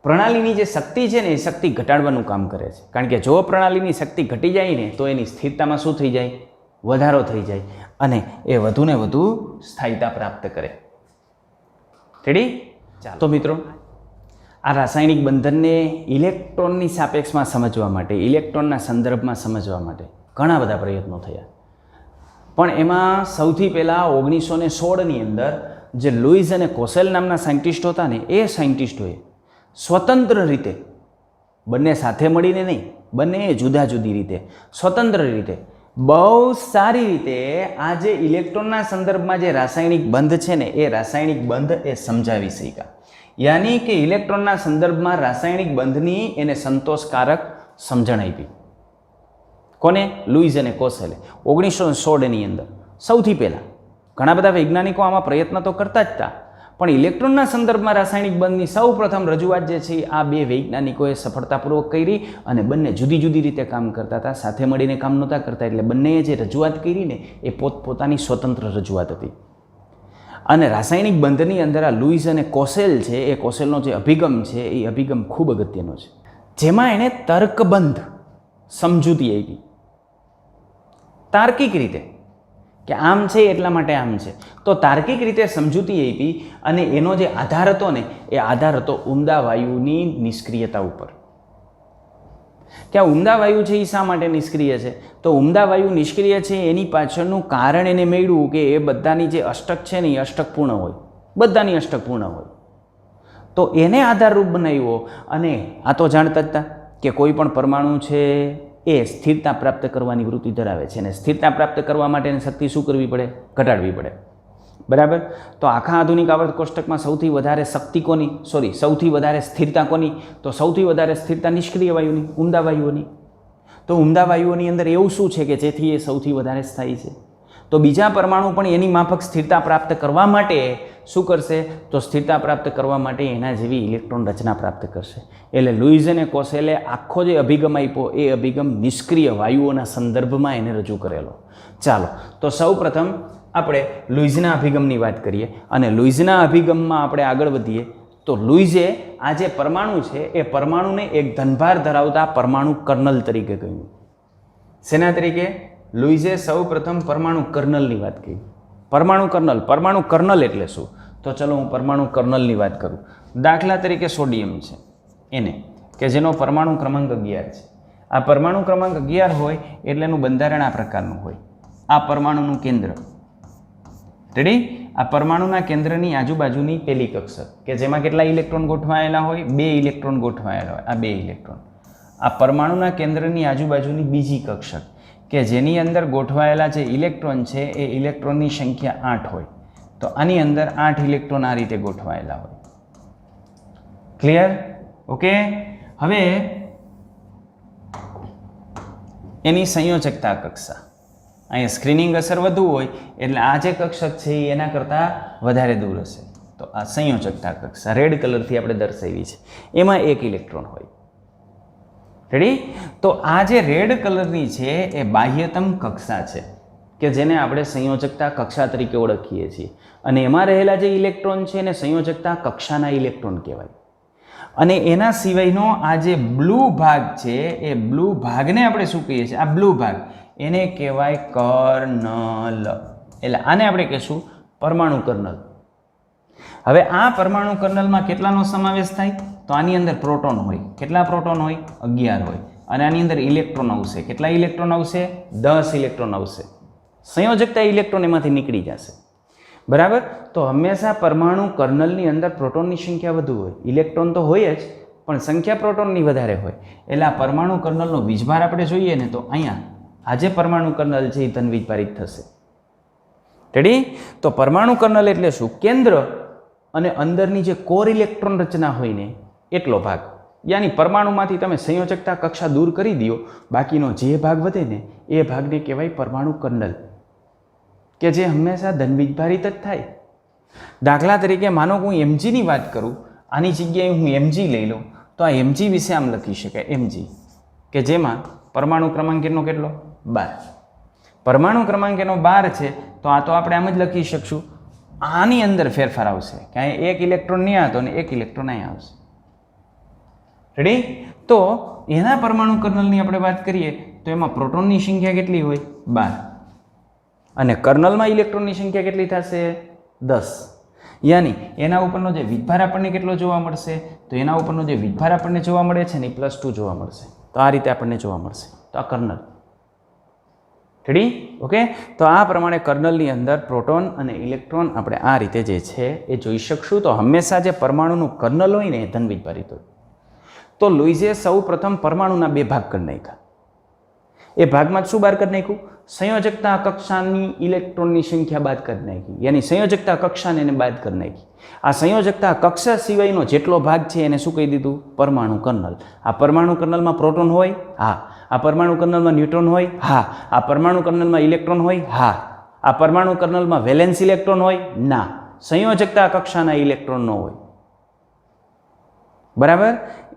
પ્રણાલીની જે શક્તિ છે ને એ શક્તિ ઘટાડવાનું કામ કરે છે. કારણ કે જો પ્રણાલીની શક્તિ ઘટી જાય ને તો એની સ્થિરતામાં શું થઈ જાય? વધારો થઈ જાય અને એ વધુને વધુ સ્થાયીતા પ્રાપ્ત કરે. રેડી? ચાલો તો મિત્રો, આ રાસાયણિક બંધનને ઇલેક્ટ્રોનની સાપેક્ષમાં સમજવા માટે, ઇલેક્ટ્રોનના સંદર્ભમાં સમજવા માટે ઘણા બધા પ્રયત્નો થયા. પણ એમાં સૌથી પહેલાં 1916ની અંદર જે લુઈસ અને કોસેલ નામના સાયન્ટિસ્ટ હતા ને એ સાયન્ટિસ્ટોએ સ્વતંત્ર રીતે, બંને સાથે મળીને નહીં, બંને જુદા જુદી રીતે, સ્વતંત્ર રીતે, બહુ સારી રીતે આ જે ઇલેક્ટ્રોનના સંદર્ભમાં જે રાસાયણિક બંધ છે ને એ રાસાયણિક બંધ એ સમજાવી શક્યા. યાની કે ઇલેક્ટ્રોનના સંદર્ભમાં રાસાયણિક બંધની એને સંતોષકારક સમજણ આપી. કોને? લુઈસ અને કોસેલે 1916ની અંદર સૌથી પહેલાં. ઘણા બધા વૈજ્ઞાનિકો આમાં પ્રયત્ન તો કરતા જ હતા, પણ ઇલેક્ટ્રોનના સંદર્ભમાં રાસાયણિક બંધની સૌ પ્રથમ રજૂઆત જે છે આ બે વૈજ્ઞાનિકોએ સફળતાપૂર્વક કરી અને બંને જુદી જુદી રીતે કામ કરતા હતા, સાથે મળીને કામ નહોતા કરતા. એટલે બંનેએ જે રજૂઆત કરી ને એ પોતપોતાની સ્વતંત્ર રજૂઆત હતી. અને રાસાયણિક બંધની અંદર આ લુઈસ અને કોસેલ છે એ કોસેલનો જે અભિગમ છે એ અભિગમ ખૂબ અગત્યનો છે, જેમાં એણે તર્કબંધ સમજૂતી આપી. તાર્કિક રીતે કે આમ છે એટલા માટે આમ છે, તો તાર્કિક રીતે સમજૂતી આપી. અને એનો જે આધાર હતો ને એ આધાર હતો ઉમદા વાયુની નિષ્ક્રિયતા ઉપર. કે આ ઉમદા વાયુ છે એ શા માટે નિષ્ક્રિય છે? તો ઉમદા વાયુ નિષ્ક્રિય છે એની પાછળનું કારણ એને મળ્યું કે એ બધાની જે અષ્ટક છે ને એ અષ્ટક પૂર્ણ હોય, બધાની અષ્ટક પૂર્ણ હોય. તો એને આધારરૂપ બનાવ્યો. અને આ તો જાણતા જ હતા કે કોઈ પણ પરમાણુ છે એ સ્થિરતા પ્રાપ્ત કરવાની વૃત્તિ ધરાવે છે, અને સ્થિરતા પ્રાપ્ત કરવા માટે એને શક્તિ શું કરવી પડે? ઘટાડવી પડે. બરાબર? તો આખા આધુનિક આવર્ત કોષ્ટકમાં સૌથી વધારે શક્તિ કોની? સૌથી વધારે સ્થિરતા કોની? તો સૌથી વધારે સ્થિરતા નિષ્ક્રિય વાયુની, ઉમદા વાયુઓની. તો ઉમદા વાયુઓની અંદર એવું શું છે કે જેથી એ સૌથી વધારે સ્થાયી છે? તો બીજા પરમાણુ પણ એની માફક સ્થિરતા પ્રાપ્ત કરવા માટે શું કરશે? તો સ્થિરતા પ્રાપ્ત કરવા માટે એના જેવી ઇલેક્ટ્રોન રચના પ્રાપ્ત કરશે. એટલે લુઈસ અને કોસેલે આખો જે અભિગમ આપ્યો એ અભિગમ નિષ્ક્રિય વાયુઓના સંદર્ભમાં એને રજૂ કરેલો. ચાલો તો સૌ પ્રથમ આપણે લુઈસના અભિગમની વાત કરીએ. અને લુઈસના અભિગમમાં આપણે આગળ વધીએ તો લુઈસે આ જે પરમાણુ છે એ પરમાણુને એક ધનભાર ધરાવતા પરમાણુ કર્નલ તરીકે કહ્યું. શેના તરીકે? લુઈસે સૌ પ્રથમ પરમાણુ કર્નલની વાત કરી. પરમાણુ કર્નલ એટલે શું? તો ચલો હું પરમાણુ કર્નલની વાત કરું. દાખલા તરીકે સોડિયમ છે એને, કે જેનો પરમાણુ ક્રમાંક 11 છે. આ પરમાણુ ક્રમાંક 11 હોય એટલે એનું બંધારણ આ પ્રકારનું હોય. આ પરમાણુનું કેન્દ્ર, રેડી? આ પરમાણુના કેન્દ્રની આજુબાજુની પેલી કક્ષક કે જેમાં કેટલા ઇલેક્ટ્રોન ગોઠવાયેલા હોય? 2 ઇલેક્ટ્રોન ગોઠવાયેલા હોય. આ 2 ઇલેક્ટ્રોન. આ પરમાણુના કેન્દ્રની આજુબાજુની બીજી કક્ષક કે જેની અંદર ગોઠવાયેલા જે ઇલેક્ટ્રોન છે એ ઇલેક્ટ્રોનની સંખ્યા 8 હોય. તો આની અંદર 8 ઇલેક્ટ્રોન આ રીતે ગોઠવાયેલા હોય. ક્લિયર? ઓકે. હવે એની સંયોજકતા કક્ષા, અહીંયા સ્ક્રીનિંગ અસર વધુ હોય એટલે આ જે કક્ષક છે એ એના કરતાં વધારે દૂર હશે. તો આ સંયોજકતા કક્ષા રેડ કલરથી આપણે દર્શાવી છે, એમાં 1 ઇલેક્ટ્રોન હોય. રેડી? તો આ જે રેડ કલરની છે એ બાહ્યતમ કક્ષા છે કે જેને આપણે સંયોજકતા કક્ષા તરીકે ઓળખીએ છીએ. અને એમાં રહેલા જે ઇલેક્ટ્રોન છે એને સંયોજકતા કક્ષાના ઇલેક્ટ્રોન કહેવાય. અને એના સિવાયનો આ જે બ્લુ ભાગ છે એ બ્લુ ભાગને આપણે શું કહીએ છીએ? આ બ્લુ ભાગ એને કહેવાય કર્નલ. એટલે આને આપણે કહીશું પરમાણુ કર્નલ. હવે આ પરમાણુ કર્નલમાં કેટલાનો સમાવેશ થાય? તો આની અંદર પ્રોટોન હોય. કેટલા પ્રોટોન હોય? 11 હોય. અને આની અંદર ઇલેક્ટ્રોન આવશે. કેટલા ઇલેક્ટ્રોન આવશે? 10 ઇલેક્ટ્રોન આવશે. સંયોજકતા ઇલેક્ટ્રોન એમાંથી નીકળી જશે. બરાબર? તો હંમેશા પરમાણુ કર્નલની અંદર પ્રોટોનની સંખ્યા વધુ હોય. ઇલેક્ટ્રોન તો હોય જ, પણ સંખ્યા પ્રોટોનની વધારે હોય. એટલે આ પરમાણુ કર્નલનો વીજભાર આપણે જોઈએ ને તો અહીંયા આ જે પરમાણુ કર્નલ છે એ ધન વીજભારિત થશે. રેડી? તો પરમાણુ કર્નલ એટલે શું? કેન્દ્ર અને અંદરની જે કોર ઇલેક્ટ્રોન રચના હોય ને એટલો ભાગ. યાની પરમાણુમાંથી તમે સંયોજકતા કક્ષા દૂર કરી દો, બાકીનો જે ભાગ વધે ને એ ભાગને કહેવાય પરમાણુ કર્નલ, કે જે હંમેશા ધન વીજભારિત જ થાય. દાખલા તરીકે માનો હું એમજીની વાત કરું, આની જગ્યાએ હું એમજી લઈ લઉં, તો આ એમજી વિશે આમ લખી શકાય એમજી, કે જેમાં પરમાણુ ક્રમાંક એનો કેટલો? 12. પરમાણુ ક્રમાંક એનો 12 છે, તો આ તો આપણે આમ જ લખી શકશું. આની અંદર ફેરફાર આવશે કે અહીં એક ઇલેક્ટ્રોન નહીં આવતો અને એક ઇલેક્ટ્રોન અહીં આવશે. રેડી? તો એના પરમાણુ કર્નલની આપણે વાત કરીએ તો એમાં પ્રોટોનની સંખ્યા કેટલી હોય? 12. અને કર્નલમાં ઇલેક્ટ્રોનની સંખ્યા કેટલી થશે? 10. યાની એના ઉપરનો જે વીજભાર આપણને કેટલો જોવા મળશે? તો એના ઉપરનો જે વીજભાર આપણને જોવા મળે છે ને એ +2 જોવા મળશે. તો આ રીતે આપણને જોવા મળશે. તો આ કર્નલ. રેડી? ઓકે? તો આ પ્રમાણે કર્નલની અંદર પ્રોટોન અને ઇલેક્ટ્રોન આપણે આ રીતે જે છે એ જોઈ શકશું. તો હંમેશા જે પરમાણુનું કર્નલ હોય ને એ ધન વીજભારિત હોય. તો લુઈઝે સૌ પ્રથમ પરમાણુના 2 ભાગ કરી નાખ્યા. એ ભાગમાં શું બહાર કરી નાખ્યું? સંયોજકતા કક્ષાની ઇલેક્ટ્રોનની સંખ્યા બાદ કરી નાખી. યાની સંયોજકતા કક્ષાને એને બાદ કરી નાખી. આ સંયોજકતા કક્ષા સિવાયનો જેટલો ભાગ છે એને શું કહી દીધું? પરમાણુ કર્નલ. આ પરમાણુ કર્નલમાં પ્રોટોન હોય? હા. આ પરમાણુ કર્નલમાં ન્યુટ્રોન હોય? હા. આ પરમાણુ કર્નલમાં ઇલેક્ટ્રોન હોય? હા. આ પરમાણુ કર્નલમાં વેલેન્સ ઇલેક્ટ્રોન હોય? ના. સંયોજકતા કક્ષાના ઇલેક્ટ્રોન ન હોય. બરાબર?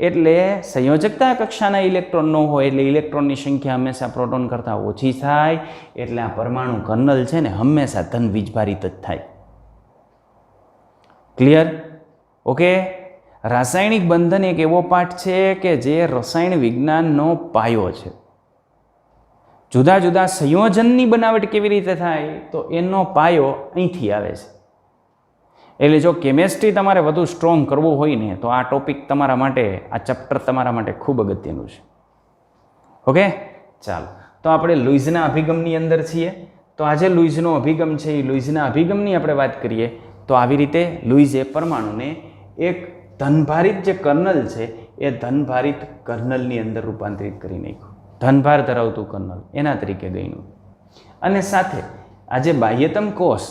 એટલે સંયોજકતા કક્ષાના ઇલેક્ટ્રોન ન હોય એટલે ઇલેક્ટ્રોનની સંખ્યા હંમેશા પ્રોટોન કરતાં ઓછી થાય. એટલે આ પરમાણુ કર્નલ છે ને હંમેશા ધન વીજભારિત જ થાય. ક્લિયર? ઓકે? રાસાયણિક બંધન એક એવો પાઠ છે કે જે રસાયણ વિજ્ઞાનનો પાયો છે. જુદા જુદા સંયોજનની બનાવટ કેવી રીતે થાય તો એનો પાયો અહીંથી આવે છે. એટલે જો કેમેસ્ટ્રી તમારે વધુ સ્ટ્રોંગ કરવું હોય ને તો આ ટોપિક તમારા માટે, આ ચેપ્ટર તમારા માટે ખૂબ અગત્યનું છે. ઓકે? ચાલો, તો આપણે લુઈઝના અભિગમની અંદર છીએ. તો આજે લુઈઝનો અભિગમ છે એ લુઈઝના અભિગમની આપણે વાત કરીએ તો આવી રીતે લુઈઝે પરમાણુને એક ધનભારિત જે કર્નલ છે એ ધનભારિત કર્નલની અંદર રૂપાંતરિત કરી નાખ્યું. ધનભાર ધરાવતું કર્નલ એના તરીકે ગણ્યું. અને સાથે આ જે બાહ્યતમ કોષ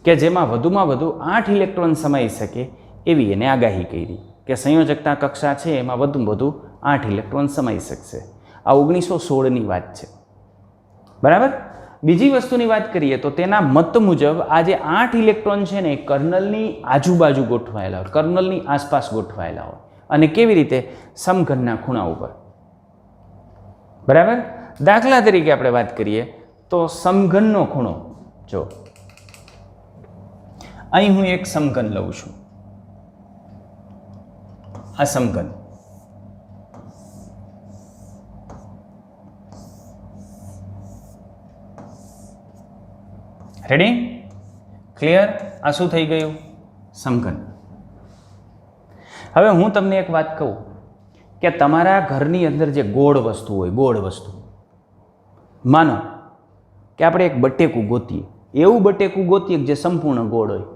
કે જેમાં વધુમાં વધુ 8 ઇલેક્ટ્રોન સમાઈ શકે એવી એને આગાહી કરી કે સંયોજકતા કક્ષા છે એમાં વધુમાં વધુ 8 ઇલેક્ટ્રોન સમાઈ શકશે. આ 1916ની વાત છે. બરાબર? બીજી વસ્તુની વાત કરીએ તો તેના મત મુજબ આ જે 8 ઇલેક્ટ્રોન છે ને કર્નલની આજુબાજુ ગોઠવાયેલા હોય, કર્નલની આસપાસ ગોઠવાયેલા હોય. અને કેવી રીતે? સમઘનના ખૂણા ઉપર. બરાબર? દાખલા તરીકે આપણે વાત કરીએ તો સમઘનનો ખૂણો, જો અહીં હું એક સમઘન લઉં છું. આ સમઘન. રેડી? ક્લિયર? આ શું થઈ ગયું? સમઘન. હવે હું તમને એક વાત કહું કે તમારા ઘરની અંદર જે ગોળ વસ્તુ હોય, ગોળ વસ્તુ, માનો કે આપણે એક બટેકું ગોતીએ, એવું બટેકું ગોતીએ જે સંપૂર્ણ ગોળ હોય.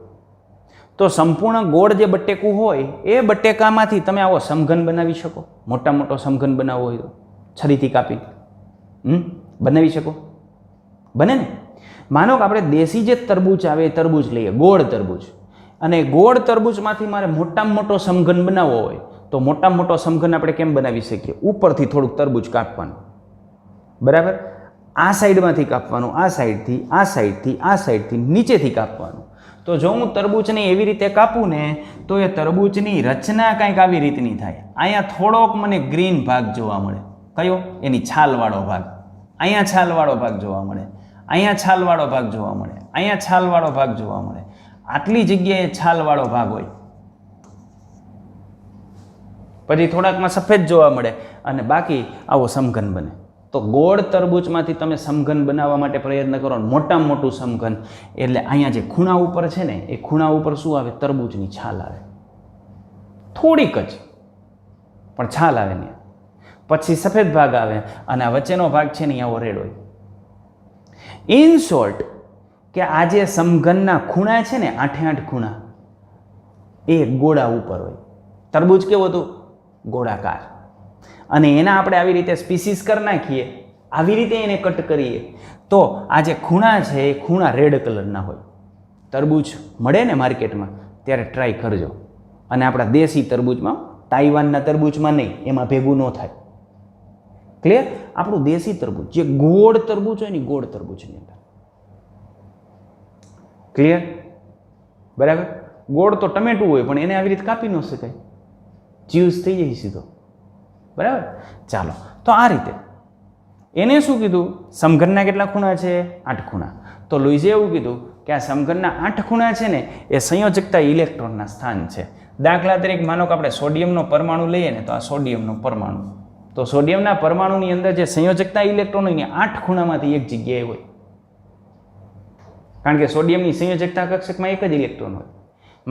તો સંપૂર્ણ ગોળ જે બટેકું હોય એ બટેકામાંથી તમે આવો સમઘન બનાવી શકો. મોટા મોટો સમઘન બનાવવો હોય તો છરીથી કાપી બનાવી શકો. બને ને? માનો કે આપણે દેશી જે તરબૂચ આવે એ તરબૂચ લઈએ, ગોળ તરબૂચ, અને ગોળ તરબૂચમાંથી મારે મોટામાં મોટો સમઘન બનાવવો હોય તો મોટામાં મોટો સમઘન આપણે કેમ બનાવી શકીએ? ઉપરથી થોડુંક તરબૂચ કાપવાનું. બરાબર? આ સાઈડમાંથી કાપવાનું, આ સાઈડથી, આ સાઈડથી, આ સાઈડથી, નીચેથી કાપવાનું. તો જો હું તરબૂચને એવી રીતે કાપું ને તો એ તરબૂચની રચના કંઈક આવી રીતની થાય. અહીંયા થોડોક મને ગ્રીન ભાગ જોવા મળે. કયો? એની છાલવાળો ભાગ. અહીંયા છાલવાળો ભાગ જોવા મળે, અહીંયા છાલવાળો ભાગ જોવા મળે, અહીંયા છાલવાળો ભાગ જોવા મળે. આટલી જગ્યાએ છાલવાળો ભાગ હોય. પછી થોડાકમાં સફેદ જોવા મળે અને બાકી આવો સમઘન બને. તો ગોળ તરબૂચમાંથી તમે સમઘન બનાવવા માટે પ્રયત્ન કરો ને મોટામાં મોટું સમઘન એટલે અહીંયા જે ખૂણા ઉપર છે ને એ ખૂણા ઉપર શું આવે? તરબૂચની છાલ આવે, થોડીક જ પણ છાલ આવે ને, પછી સફેદ ભાગ આવે અને આ વચ્ચેનો ભાગ છે ને આવો રેડ હોય. ઇન શોર્ટ કે આ જે સમઘનના ખૂણા છે ને 8 ખૂણા એ ગોળા ઉપર હોય. તરબૂચ કેવું હતું? ગોળાકાર. અને એના આપણે આવી રીતે સ્પીસીસ કરી નાખીએ, આવી રીતે એને કટ કરીએ તો આ જે ખૂણા છે એ ખૂણા રેડ કલરના હોય. તરબૂચ મળે ને માર્કેટમાં ત્યારે ટ્રાય કરજો. અને આપણા દેશી તરબૂચમાં, તાઇવાનના તરબૂચમાં નહીં, એમાં ભેગું ન થાય. ક્લિયર? આપણું દેશી તરબૂચ જે ગોળ તરબૂચ હોય ને ગોળ તરબૂચની અંદર. ક્લિયર? બરાબર. ગોળ તો ટમેટું હોય પણ એને આવી રીતે કાપી ન શકાય, જ્યુસ થઈ જાય સીધો. બરાબર. ચાલો, તો આ રીતે એને શું કીધું? સમઘનના કેટલા ખૂણા છે? 8 ખૂણા. તો લુઈસે એવું કીધું કે આ સમઘનના 8 ખૂણા છે ને એ સંયોજકતા ઇલેક્ટ્રોનના સ્થાન છે. દાખલા તરીકે માનો કે આપણે સોડિયમનો પરમાણુ લઈએ ને તો આ સોડિયમનો પરમાણુ, તો સોડિયમના પરમાણુની અંદર જે સંયોજકતા ઇલેક્ટ્રોન હોય ને 8 ખૂણામાંથી એક જગ્યાએ હોય. કારણ કે સોડિયમની સંયોજકતા કક્ષકમાં એક જ ઇલેક્ટ્રોન હોય.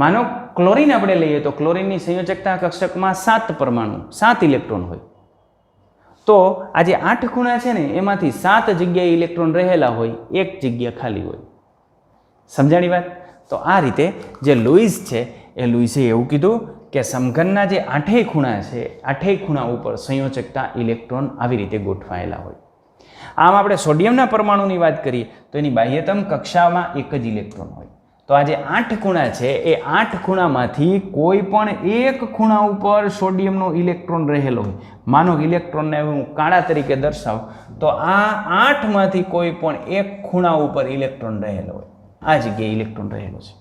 માનો ક્લોરીન આપણે લઈએ તો ક્લોરીનની સંયોજકતા કક્ષકમાં 7 પરમાણુ, 7 ઇલેક્ટ્રોન હોય. તો આ જે 8 ખૂણા છે ને એમાંથી 7 જગ્યાએ ઇલેક્ટ્રોન રહેલા હોય, એક જગ્યા ખાલી હોય. સમજાણી વાત? તો આ રીતે જે લુઈસ છે એ લુઈસે એવું કીધું કે સમઘનના જે 8 ખૂણા છે, 8 ખૂણા ઉપર સંયોજકતા ઇલેક્ટ્રોન આવી રીતે ગોઠવાયેલા હોય. આમ આપણે સોડિયમના પરમાણુની વાત કરીએ તો એની બાહ્યતમ કક્ષામાં એક જ ઇલેક્ટ્રોન હોય. તો આ જે 8 ખૂણા છે એ 8 ખૂણામાંથી કોઈ પણ એક ખૂણા ઉપર સોડિયમનો ઇલેક્ટ્રોન રહેલો હોય. માનો ઇલેક્ટ્રોનને હું કાળા તરીકે દર્શાવું તો આ 8માંથી કોઈ પણ એક ખૂણા ઉપર ઇલેક્ટ્રોન રહેલો હોય. આ જગ્યાએ ઇલેક્ટ્રોન રહેલો છે.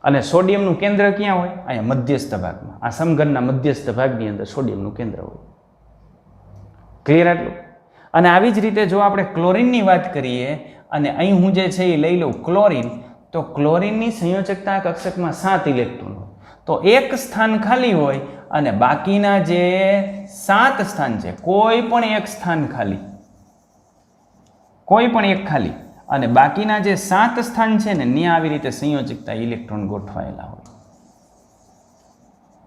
અને સોડિયમનું કેન્દ્ર ક્યાં હોય? અહીંયા મધ્યસ્થ ભાગમાં. આ સમઘનના મધ્યસ્થ ભાગની અંદર સોડિયમનું કેન્દ્ર હોય. ક્લિયર આટલું? અને આવી જ રીતે જો આપણે ક્લોરીનની વાત કરીએ અને અહીં હું જે છે એ લઈ લઉં ક્લોરીન, તો ક્લોરીનની સંયોજકતા કક્ષકમાં 7 ઇલેક્ટ્રોન હોય. તો એક સ્થાન ખાલી હોય અને બાકીના જે 7 સ્થાન છે કોઈ પણ એક સ્થાન ખાલી, કોઈ પણ એક ખાલી, અને બાકીના જે 7 સ્થાન છે ને ત્યાં આવી રીતે સંયોજકતા ઇલેક્ટ્રોન ગોઠવાયેલા હોય.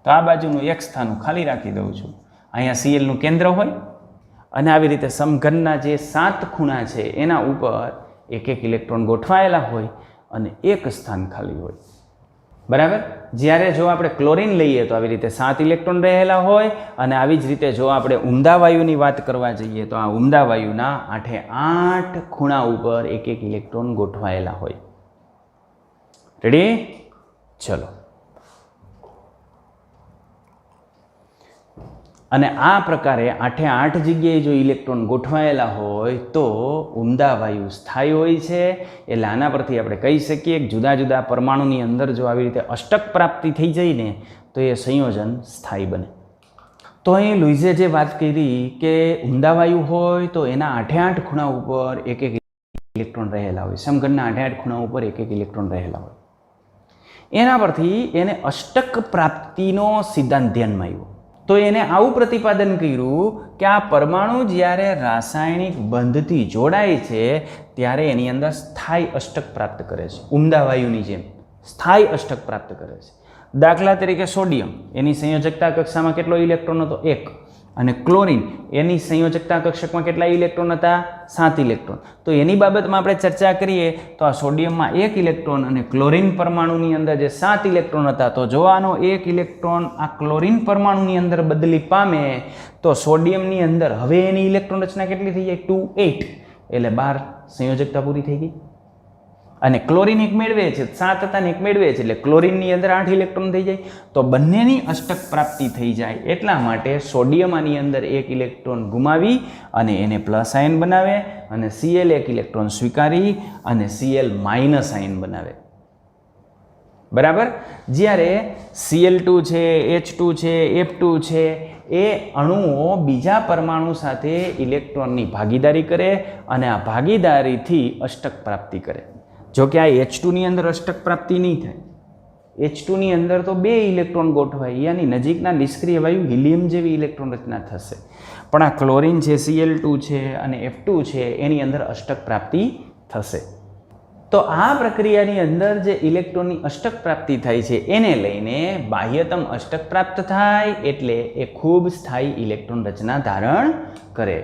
તો આ બાજુનું એક સ્થાન હું ખાલી રાખી દઉં છું. અહીંયા Cl નું કેન્દ્ર હોય અને આવી રીતે સમઘનના જે 7 ખૂણા છે એના ઉપર એક એક ઇલેક્ટ્રોન ગોઠવાયેલા હોય અને એક સ્થાન ખાલી હોય. બરાબર. જ્યારે જો આપણે ક્લોરીન લઈએ તો આવી રીતે 7 ઇલેક્ટ્રોન રહેલા હોય અને આવી જ રીતે જો આપણે ઉમદા વાયુની વાત કરવા જઈએ તો આ ઉમદા વાયુના 8 ખૂણા ઉપર એક એક ઇલેક્ટ્રોન ગોઠવાયેલા હોય. રેડી? ચલો. અને આ પ્રકારે 8 જગ્યાએ જો ઇલેક્ટ્રોન ગોઠવાયેલા હોય તો ઉમદા વાયુ સ્થાયી હોય છે. એટલે આના પરથી આપણે કહી શકીએ કે જુદા જુદા પરમાણુની અંદર જો આવી રીતે અષ્ટક પ્રાપ્તિ થઈ જાય ને તો એ સંયોજન સ્થાયી બને. તો અહીં લુઈસે જે વાત કરી કે ઉમદા વાયુ હોય તો એના 8 ખૂણા ઉપર એક એક ઇલેક્ટ્રોન રહેલા હોય, સમઘનના 8 ખૂણા ઉપર એક એક ઇલેક્ટ્રોન રહેલા હોય. એના પરથી એને અષ્ટક પ્રાપ્તિનો સિદ્ધાંત ધ્યાનમાં આવ્યો. તો એને આવું પ્રતિપાદન કર્યું કે આ પરમાણુ જ્યારે રાસાયણિક બંધથી જોડાય છે ત્યારે એની અંદર સ્થાયી અષ્ટક પ્રાપ્ત કરે છે. ઉમદા વાયુની જેમ સ્થાયી અષ્ટક પ્રાપ્ત કરે છે. દાખલા તરીકે સોડિયમ, એની સંયોજકતા કક્ષામાં કેટલો ઇલેક્ટ્રોન હતો? 1. અને ક્લોરીન, એની સંયોજકતા કક્ષકમાં કેટલા ઇલેક્ટ્રોન હતા? 7 ઇલેક્ટ્રોન. તો એની બાબતમાં આપણે ચર્ચા કરીએ તો આ સોડિયમમાં 1 ઇલેક્ટ્રોન અને ક્લોરીન પરમાણુની અંદર જે 7 ઇલેક્ટ્રોન હતા, તો જો આનો 1 ઇલેક્ટ્રોન આ ક્લોરીન પરમાણુની અંદર બદલી પામે તો સોડિયમની અંદર હવે એની ઇલેક્ટ્રોન રચના કેટલી થઈ જાય? 2 8. એટલે 12 સંયોજકતા પૂરી થઈ ગઈ. અને ક્લોરીન એક મેળવે છે, 7 હતા ને એક મેળવે છે, એટલે ક્લોરીનની અંદર 8 ઇલેક્ટ્રોન થઈ જાય. તો બંનેની અષ્ટક પ્રાપ્તિ થઈ જાય એટલા માટે સોડિયમ આની અંદર 1 ઇલેક્ટ્રોન ગુમાવી અને એને પ્લસ આયન બનાવે અને Cl 1 ઇલેક્ટ્રોન સ્વીકારી અને Cl માઇનસ આયન બનાવે. બરાબર. જ્યારે Cl2 છે, H2 છે, F2 છે એ અણુઓ બીજા પરમાણુ સાથે ઇલેક્ટ્રોનની ભાગીદારી કરે અને આ ભાગીદારીથી અષ્ટક પ્રાપ્તિ કરે. જો કે આ H2 ની અંદર અષ્ટક પ્રાપ્તિ નહીં થાય. H2 ની અંદર તો 2 ઇલેક્ટ્રોન ગોઠવાય, યાની નજીકના નિષ્ક્રિય વાયુ હિલિયમ જેવી ઇલેક્ટ્રોન રચના થશે. પણ આ ક્લોરીન છે, Cl2 છે અને F2 છે એની અંદર અષ્ટક પ્રાપ્તિ થશે. તો આ પ્રક્રિયાની અંદર જે ઇલેક્ટ્રોનની અષ્ટક પ્રાપ્તિ થાય છે એને લઈને બાહ્યતમ અષ્ટક પ્રાપ્ત થાય એટલે એ ખૂબ સ્થાયી ઇલેક્ટ્રોન રચના ધારણ કરે.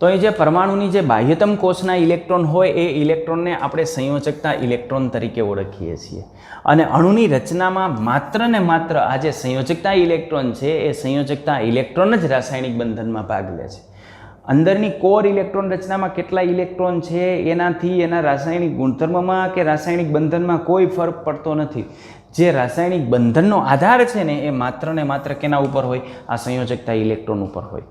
તો એ જે પરમાણુની જે બાહ્યતમ કોષના ઇલેક્ટ્રોન હોય એ ઇલેક્ટ્રોનને આપણે સંયોજકતા ઇલેક્ટ્રોન તરીકે ઓળખીએ છીએ. અને અણુની રચનામાં માત્ર ને માત્ર આ જે સંયોજકતા ઇલેક્ટ્રોન છે એ સંયોજકતા ઇલેક્ટ્રોન જ રાસાયણિક બંધનમાં ભાગ લે છે. અંદરની કોર ઇલેક્ટ્રોન રચનામાં કેટલા ઇલેક્ટ્રોન છે એનાથી એના રાસાયણિક ગુણધર્મમાં કે રાસાયણિક બંધનમાં કોઈ ફરક પડતો નથી. જે રાસાયણિક બંધનનો આધાર છે ને એ માત્ર ને માત્ર કેના ઉપર હોય? આ સંયોજકતા ઇલેક્ટ્રોન ઉપર હોય.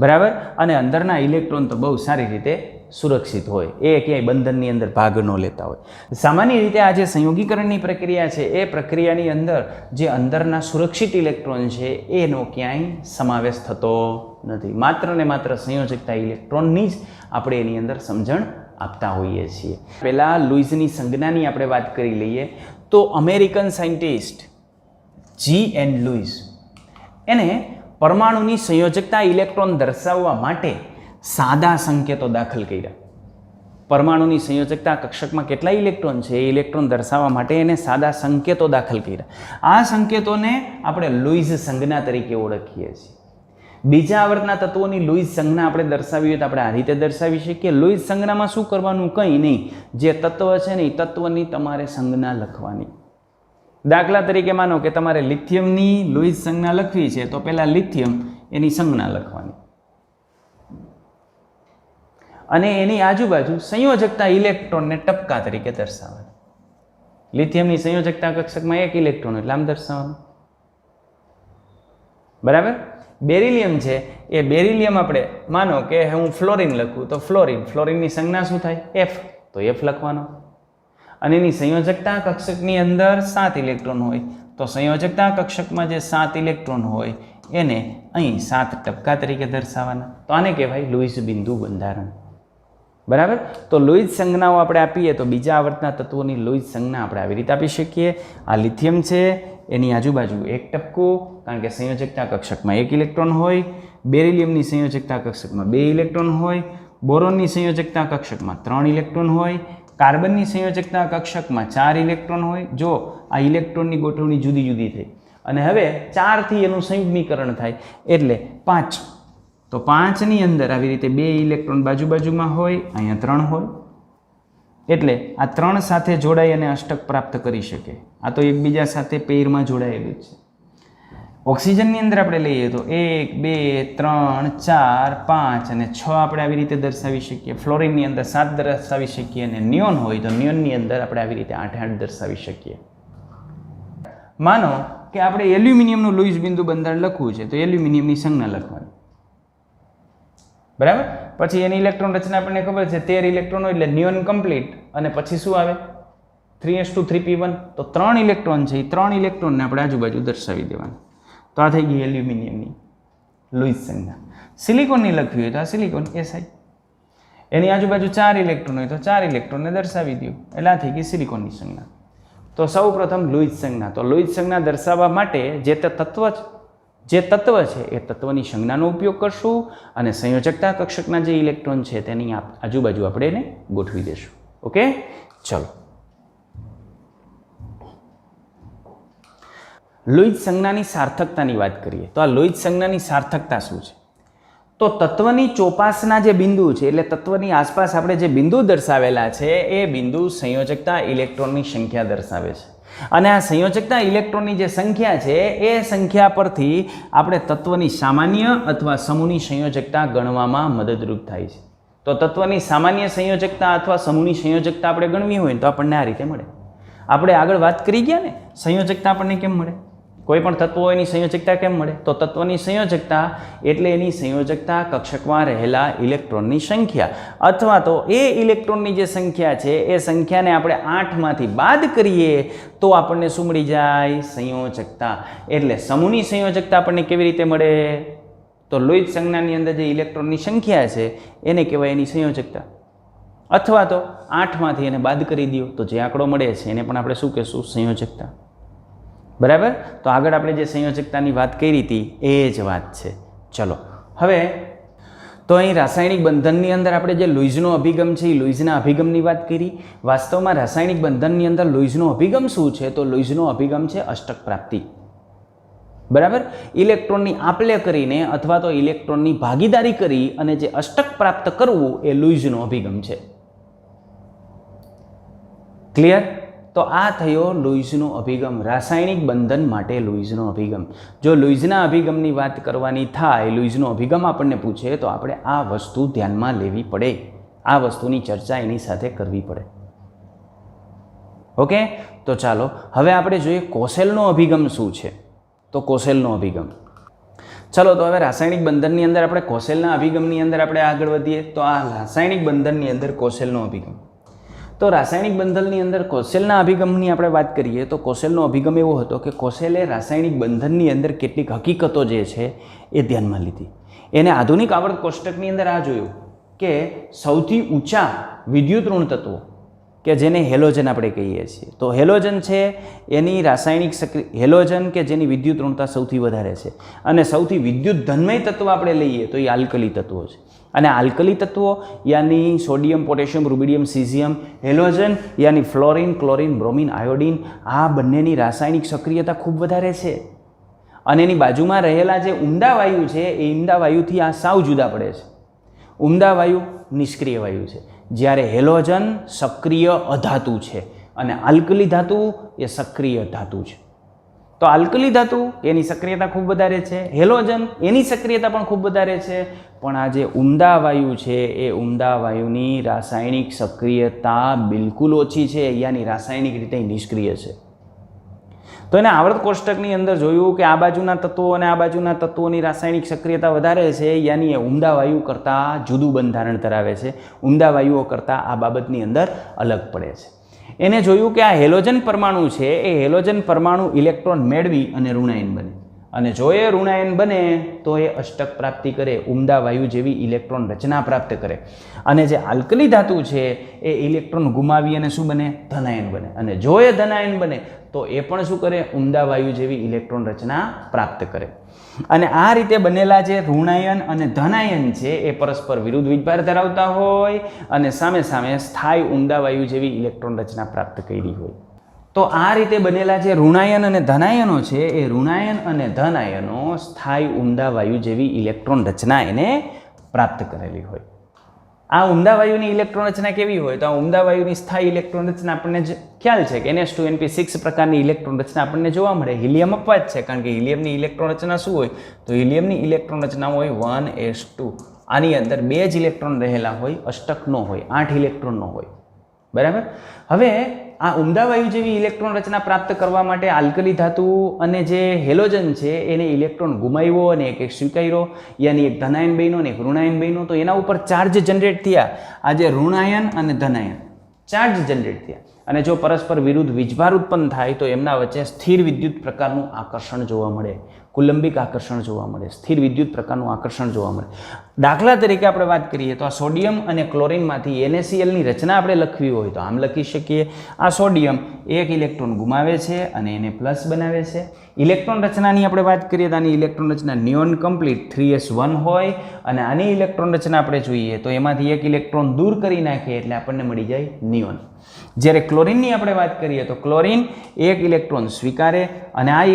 બરાબર. અને અંદરના ઇલેક્ટ્રોન તો બહુ સારી રીતે સુરક્ષિત હોય, એ ક્યાંય બંધનની અંદર ભાગ ન લેતા હોય. સામાન્ય રીતે આ જે સંયોગીકરણની પ્રક્રિયા છે એ પ્રક્રિયાની અંદર જે અંદરના સુરક્ષિત ઇલેક્ટ્રોન છે એનો ક્યાંય સમાવેશ થતો નથી. માત્ર ને માત્ર સંયોજકતા ઇલેક્ટ્રોનની જ આપણે એની અંદર સમજણ આપતા હોઈએ છીએ. પહેલાં લુઈસની સંજ્ઞાની આપણે વાત કરી લઈએ તો અમેરિકન સાયન્ટિસ્ટ G.N. લુઈસ એને પરમાણુની સંયોજકતા ઇલેક્ટ્રોન દર્શાવવા માટે સાદા સંકેતો દાખલ કર્યા. પરમાણુની સંયોજકતા કક્ષકમાં કેટલા ઇલેક્ટ્રોન છે એ ઇલેક્ટ્રોન દર્શાવવા માટે એને સાદા સંકેતો દાખલ કર્યા. આ સંકેતોને આપણે લુઈસ સંજ્ઞા તરીકે ઓળખીએ છીએ. બીજા આવર્તના તત્વોની લુઈસ સંજ્ઞા આપણે દર્શાવી હોય તો આપણે આ રીતે દર્શાવી શકીએ. લુઈસ સંજ્ઞામાં શું કરવાનું? કંઈ નહીં. જે તત્વ છે ને એ તત્વની તમારે સંજ્ઞા લખવાની. દાખલા તરીકે માનો કે તમારે લિથિયમની લુઈસ સંજ્ઞા લખવી છે તો પહેલાં લિથિયમ એની સંજ્ઞા લખવાની અને એની આજુબાજુ સંયોજકતા ઇલેક્ટ્રોનને ટપકા તરીકે દર્શાવવાની. લિથિયમની સંયોજકતા કક્ષકમાં 1 ઇલેક્ટ્રોન એટલે આમ દર્શાવવાનું. બરાબર. બેરિલિયમ છે એ બેરિલિયમ આપણે માનો કે હું ફ્લોરિન લખું તો ફ્લોરિનની સંજ્ઞા શું થાય? F, તો F લખવાનો. અને એની સંયોજકતા કક્ષકની અંદર 7 ઇલેક્ટ્રોન હોય તો સંયોજકતા કક્ષકમાં જે 7 ઇલેક્ટ્રોન હોય એને અહીં 7 ટપકા તરીકે દર્શાવવાના. તો આને કહેવાય લુઈસ બિંદુ બંધારણ. બરાબર. તો લુઈસ સંજ્ઞાઓ આપણે આપીએ તો બીજા આવર્તના તત્વોની લુઈસ સંજ્ઞા આપણે આવી રીતે આપી શકીએ. આ લિથિયમ છે એની આજુબાજુ 1 ટપકું, કારણ કે સંયોજકતા કક્ષકમાં 1 ઇલેક્ટ્રોન હોય. બેરિલિયમની સંયોજકતા કક્ષકમાં 2 ઇલેક્ટ્રોન હોય. બોરોનની સંયોજકતા કક્ષકમાં 3 ઇલેક્ટ્રોન હોય. કાર્બનની સંયોજકતા કક્ષકમાં 4 ઇલેક્ટ્રોન હોય. જો આ ઇલેક્ટ્રોનની ગોઠવણી જુદી જુદી થઈ અને હવે 4 થી એનું સંયુગ્મીકરણ થાય એટલે 5. તો 5ની અંદર આવી રીતે 2 ઇલેક્ટ્રોન બાજુમાં હોય, અહીંયા 3 હોય. એટલે આ 3 સાથે જોડાઈ અને અષ્ટક પ્રાપ્ત કરી શકે. આ તો એકબીજા સાથે પેરમાં જોડાયેલું છે. ઓક્સિજનની અંદર આપણે લઈએ તો 1, 2, 3, 4, 5 અને 6 આપણે આવી રીતે દર્શાવી શકીએ. ફ્લોરિનની અંદર 7 દર્શાવી શકીએ અને નિયોન હોય તો નિયોનની અંદર આપણે આવી રીતે 8 દર્શાવી શકીએ. માનો કે આપણે એલ્યુમિનિયમનું લુઈસ બિંદુ બંધારણ લખવું છે તો એલ્યુમિનિયમની સંજ્ઞા લખવાની. બરાબર. પછી એની ઇલેક્ટ્રોન રચના આપણને ખબર છે 13 ઇલેક્ટ્રોન હોય એટલે નિયોન કમ્પ્લીટ અને પછી શું આવે? 3s2 3p1. તો 3 ઇલેક્ટ્રોન છે એ 3 ઇલેક્ટ્રોનને આપણે આજુબાજુ દર્શાવી દેવાના. તો આ થઈ ગઈ એલ્યુમિનિયમની લુઈસ સંજ્ઞા. સિલિકોનની લખવી હોય તો આ સિલિકોન Si. એની આજુબાજુ 4 ઇલેક્ટ્રોન હોય તો 4 ઇલેક્ટ્રોનને દર્શાવી દો એટલે આ થઈ ગઈ સિલિકોનની સંજ્ઞા. તો સૌ પ્રથમ લુઈસ સંજ્ઞા. તો લુઈસ સંજ્ઞા દર્શાવવા માટે જે તત્વ છે એ તત્વની સંજ્ઞાનો ઉપયોગ કરશું અને સંયોજકતા કક્ષકના જે ઇલેક્ટ્રોન છે તેની આજુબાજુ આપણે એને ગોઠવી દઈશું. ઓકે, ચલો. લુઈસ સંજ્ઞાની સાર્થકતાની વાત કરીએ તો આ લુઈસ સંજ્ઞાની સાર્થકતા શું છે? તો તત્વની ચોપાસના જે બિંદુ છે એટલે તત્વની આસપાસ આપણે જે બિંદુ દર્શાવેલા છે એ બિંદુ સંયોજકતા ઇલેક્ટ્રોનની સંખ્યા દર્શાવે છે. અને આ સંયોજકતા ઇલેક્ટ્રોનની જે સંખ્યા છે એ સંખ્યા પરથી આપણે તત્વની સામાન્ય અથવા સમૂહની સંયોજકતા ગણવામાં મદદરૂપ થાય છે. તો તત્વની સામાન્ય સંયોજકતા અથવા સમૂહની સંયોજકતા આપણે ગણવી હોય તો આપણને આ રીતે મળે. આપણે આગળ વાત કરી ગયા ને સંયોજકતા આપણને કેમ મળે? કોઈ પણ તત્વો એની સંયોજકતા કેમ મળે? તો તત્વની સંયોજકતા એટલે એની સંયોજકતા કક્ષકમાં રહેલા ઇલેક્ટ્રોનની સંખ્યા અથવા તો એ ઇલેક્ટ્રોનની જે સંખ્યા છે એ સંખ્યાને આપણે 8માંથી બાદ કરીએ તો આપણને શું મળી જાય? સંયોજકતા. એટલે સમૂહની સંયોજકતા આપણને કેવી રીતે મળે? તો લુઈસ સંજ્ઞાની અંદર જે ઇલેક્ટ્રોનની સંખ્યા છે એને કહેવાય એની સંયોજકતા. અથવા તો 8માંથી એને બાદ કરી દો તો જે આંકડો મળે છે એને પણ આપણે શું કહેશું? સંયોજકતા. બરાબર. તો આગળ આપણે જે સંયોજકતાની વાત કરી હતી એ જ વાત છે. ચલો હવે તો અહીં રાસાયણિક બંધનની અંદર આપણે જે લુઈઝનો અભિગમ છે એ લુઈઝના અભિગમની વાત કરી. વાસ્તવમાં રાસાયણિક બંધનની અંદર લુઈઝનો અભિગમ શું છે? તો લુઈઝનો અભિગમ છે અષ્ટક પ્રાપ્તિ. બરાબર. ઇલેક્ટ્રોનની આપલે કરીને અથવા તો ઇલેક્ટ્રોનની ભાગીદારી કરી અને જે અષ્ટક પ્રાપ્ત કરવું એ લુઈઝનો અભિગમ છે. ક્લિયર? તો આ થયો લુઈઝનો અભિગમ, રાસાયણિક બંધન માટે લુઈઝનો અભિગમ. જો લુઈઝના અભિગમની વાત કરવાની થાય, લુઈઝનો અભિગમ આપણને પૂછે તો આપણે આ વસ્તુ ધ્યાનમાં લેવી પડે, આ વસ્તુની ચર્ચા એની સાથે કરવી પડે. ઓકે, તો ચાલો હવે આપણે જોઈએ કોસેલનો અભિગમ શું છે. તો કોસેલનો અભિગમ, ચલો તો હવે રાસાયણિક બંધનની અંદર આપણે કોસેલના અભિગમની અંદર આપણે આગળ વધીએ. તો આ રાસાયણિક બંધનની અંદર કોસેલનો અભિગમ, તો રાસાયણિક બંધનની અંદર કોસેલના અભિગમની આપણે વાત કરીએ તો કોસેલનો અભિગમ એવો હતો કે કોસેલે રાસાયણિક બંધનની અંદર કેટલીક હકીકતો જે છે એ ધ્યાનમાં લીધી. એને આધુનિક આવર્ત કોષ્ટકની અંદર આ જોયું કે સૌથી ઊંચા વિદ્યુત ઋણ તત્વો કે જેને હેલોજન આપણે કહીએ છીએ, તો હેલોજન છે એની રાસાયણિક હેલોજન કે જેની વિદ્યુત ઋણતા સૌથી વધારે છે, અને સૌથી વિદ્યુત ધનમય તત્વ આપણે લઈએ તો એ આલ્કલી તત્વો છે. અને આલ્કલી તત્વો યાની sodium, potassium, rubidium, caesium, halogen યાની ફ્લોરિન, ક્લોરિન, બ્રોમિન, આયોડિન, આ બંનેની રાસાયણિક સક્રિયતા ખૂબ વધારે છે. અને એની બાજુમાં રહેલા જે ઉમદા વાયુ છે એ ઉમદા વાયુથી આ સાવ જુદા પડે છે. ઉમદા વાયુ નિષ્ક્રિય વાયુ છે, જ્યારે હેલોજન સક્રિય અધાતુ છે અને આલ્કલી ધાતુ એ સક્રિય ધાતુ છે. તો આલ્કલી ધાતુ એની સક્રિયતા ખૂબ વધારે છે, હેલોજન એની સક્રિયતા પણ ખૂબ વધારે છે, પણ આ જે ઉમદા વાયુ છે એ ઉમદા વાયુની રાસાયણિક સક્રિયતા બિલકુલ ઓછી છે, યાની રાસાયણિક રીતે નિષ્ક્રિય છે. તો એને આવર્ત કોષ્ટકની અંદર જોયું કે આ બાજુના તત્વો અને આ બાજુના તત્વોની રાસાયણિક સક્રિયતા વધારે છે, યાની એ ઉમદા વાયુ કરતાં જુદું બંધારણ ધરાવે છે, ઉમદા વાયુઓ કરતાં આ બાબતની અંદર અલગ પડે છે. એને જોયું કે આ હેલોજન પરમાણુ છે એ હેલોજન પરમાણુ ઇલેક્ટ્રોન મેળવી અને ઋણાયન બને, અને જો એ ઋણાયન બને તો એ અષ્ટક પ્રાપ્તિ કરે, ઉમદા વાયુ જેવી ઇલેક્ટ્રોન રચના પ્રાપ્ત કરે. અને જે આલ્કલી ધાતુ છે એ ઇલેક્ટ્રોન ગુમાવી અને શું બને? ધનાયન બને. અને જો એ ધનાયન બને તો એ પણ શું કરે? ઉમદા વાયુ જેવી ઇલેક્ટ્રોન રચના પ્રાપ્ત કરે. અને આ રીતે બનેલા જે ઋણાયન અને ધનાયન છે એ પરસ્પર વિરુદ્ધ વીજભાર ધરાવતા હોય અને સામે સામે સ્થાયી ઉમદા વાયુ જેવી ઇલેક્ટ્રોન રચના પ્રાપ્ત કરી હોય. તો આ રીતે બનેલા જે ઋણાયન અને ધનાયનો છે એ ઋણાયન અને ધનાયનો સ્થાયી ઉમદા વાયુ જેવી ઇલેક્ટ્રોન રચના એને પ્રાપ્ત કરેલી હોય. આ ઉમદા વાયુની ઇલેક્ટ્રોન રચના કેવી હોય? તો આ ઉમદા વાયુની સ્થાયી ઇલેક્ટ્રોન રચના આપણને ખ્યાલ છે કે NH2NP6 પ્રકારની ઇલેક્ટ્રોન રચના આપણને જોવા મળે. હિલિયમ અપવાદ છે, કારણ કે હિલિયમની ઇલેક્ટ્રોન રચના શું હોય? તો હિલિયમની ઇલેક્ટ્રોન રચના હોય 1s2. આની અંદર 2 જ ઇલેક્ટ્રોન રહેલા હોય, અષ્ટક નો હોય, 8 ઇલેક્ટ્રોન નો હોય. બરાબર. હવે આ ઉમદા વાયુ જેવી ઇલેક્ટ્રોન રચના પ્રાપ્ત કરવા માટે આલ્કલી ધાતુ અને જે હેલોજન છે એને ઇલેક્ટ્રોન ગુમાવ્યો અને એક સ્વીકાર્યો, યાની એક ધનાયન બન્યો અને એક ઋણાયન બન્યો. તો એના ઉપર ચાર્જ જનરેટ થયા. આ જે ઋણાયન અને ધનાયન ચાર્જ જનરેટ થયા, અને જો પરસ્પર વિરુદ્ધ વીજભાર ઉત્પન્ન થાય તો એમના વચ્ચે સ્થિર વિદ્યુત પ્રકારનું આકર્ષણ જોવા મળે, કુલંબિક આકર્ષણ જોવા મળે, સ્થિર વિદ્યુત પ્રકારનું આકર્ષણ જોવા મળે. દાખલા તરીકે આપણે વાત કરીએ તો આ સોડિયમ અને ક્લોરિનમાંથી NaCl ની રચના આપણે લખવી હોય તો આમ લખી શકીએ. આ સોડિયમ એક ઇલેક્ટ્રોન ગુમાવે છે અને એને પ્લસ બનાવે છે. ઇલેક્ટ્રોન રચનાની આપણે વાત કરીએ તો આની ઇલેક્ટ્રોન રચના નિયોન કમ્પ્લીટ 3s1 હોય, અને આની ઇલેક્ટ્રોન રચના આપણે જોઈએ તો એમાંથી એક ઇલેક્ટ્રોન દૂર કરી નાખીએ એટલે આપણને મળી જાય નિયોન. જ્યારે ક્લોરિનની આપણે વાત કરીએ તો ક્લોરિન એક ઇલેક્ટ્રોન સ્વીકારે અને આ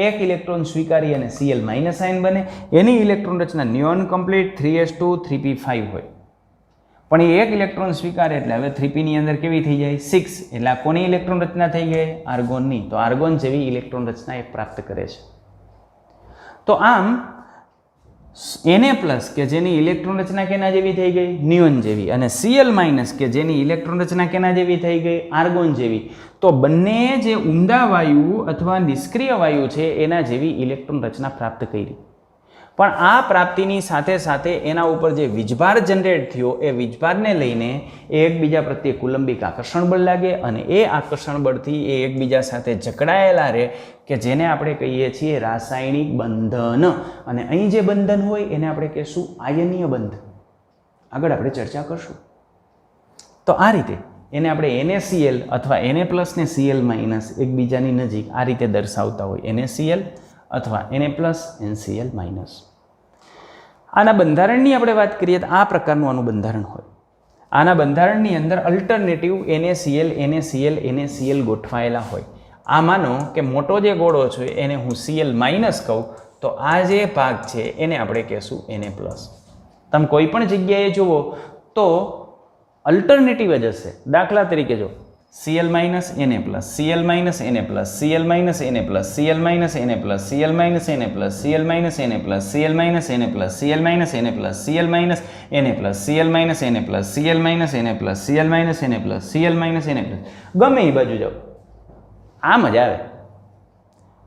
એક ઇલેક્ટ્રોન સ્વીકારી અને Cl માઇનસ આયન બને. એની ઇલેક્ટ્રોન રચના નિયોન કમ્પ્લીટ 3s2 3p5 હોય, પણ એ એક ઇલેક્ટ્રોન સ્વીકારે એટલે હવે 3p ની અંદર કેવી થઈ જાય? 6. એટલે આ કોની ઇલેક્ટ્રોન રચના થઈ ગઈ? આર્ગોનની. તો આર્ગોન જેવી ઇલેક્ટ્રોન રચના એ પ્રાપ્ત કરે છે. તો આમ Na+ કે જેની ઇલેક્ટ્રોન રચના કેના જેવી થઈ ગઈ? નિયોન જેવી. અને Cl- કે જેની ઇલેક્ટ્રોન રચના કેના જેવી થઈ ગઈ? આર્ગોન જેવી. તો બંને જે ઉમદા વાયુ અથવા નિષ્ક્રિય વાયુ છે એના જેવી ઇલેક્ટ્રોન રચના પ્રાપ્ત કરી. પણ આ પ્રાપ્તિની સાથે સાથે એના ઉપર જે વીજભાર જનરેટ થયો એ વીજભારને લઈને એ એકબીજા પ્રત્યે કુલંબિક આકર્ષણ બળ લાગે, અને એ આકર્ષણ બળથી એ એકબીજા સાથે જકડાયેલા રહે કે જેને આપણે કહીએ છીએ રાસાયણિક બંધન. અને અહીં જે બંધન હોય એને આપણે કહીશું આયનીય બંધ. આગળ આપણે ચર્ચા કરશું. તો આ રીતે એને આપણે NaCl અથવા Na પ્લસ ને Cl માઇનસ એકબીજાની નજીક આ રીતે દર્શાવતા હોય, NaCl અથવા Na પ્લસ NCl માઇનસ. આના બંધારણની આપણે વાત કરીએ તો આ પ્રકારનું આનું બંધારણ હોય. આના બંધારણની અંદર અલ્ટરનેટિવ NaCl ગોઠવાયેલા હોય. આ માનો કે મોટો જે ગોળો છે એને હું Cl માઇનસ કહું તો આ જે ભાગ છે એને આપણે કહેશું Na પ્લસ. તમે કોઈ પણ જગ્યાએ જુઓ તો અલ્ટરનેટિવ જ હશે. દાખલા તરીકે જો Cl minus Na plus, Cl minus Na plus, Cl minus Na plus, Cl minus Na plus, Cl minus Na plus, Cl minus Na plus, Cl minus Na plus, Cl minus Na plus, Cl minus Na plus, Cl minus Na plus, Cl minus Na plus, Cl minus Na plus, Cl minus Na plus, ગમે એ બાજુ જાઓ, આમ જ આવે.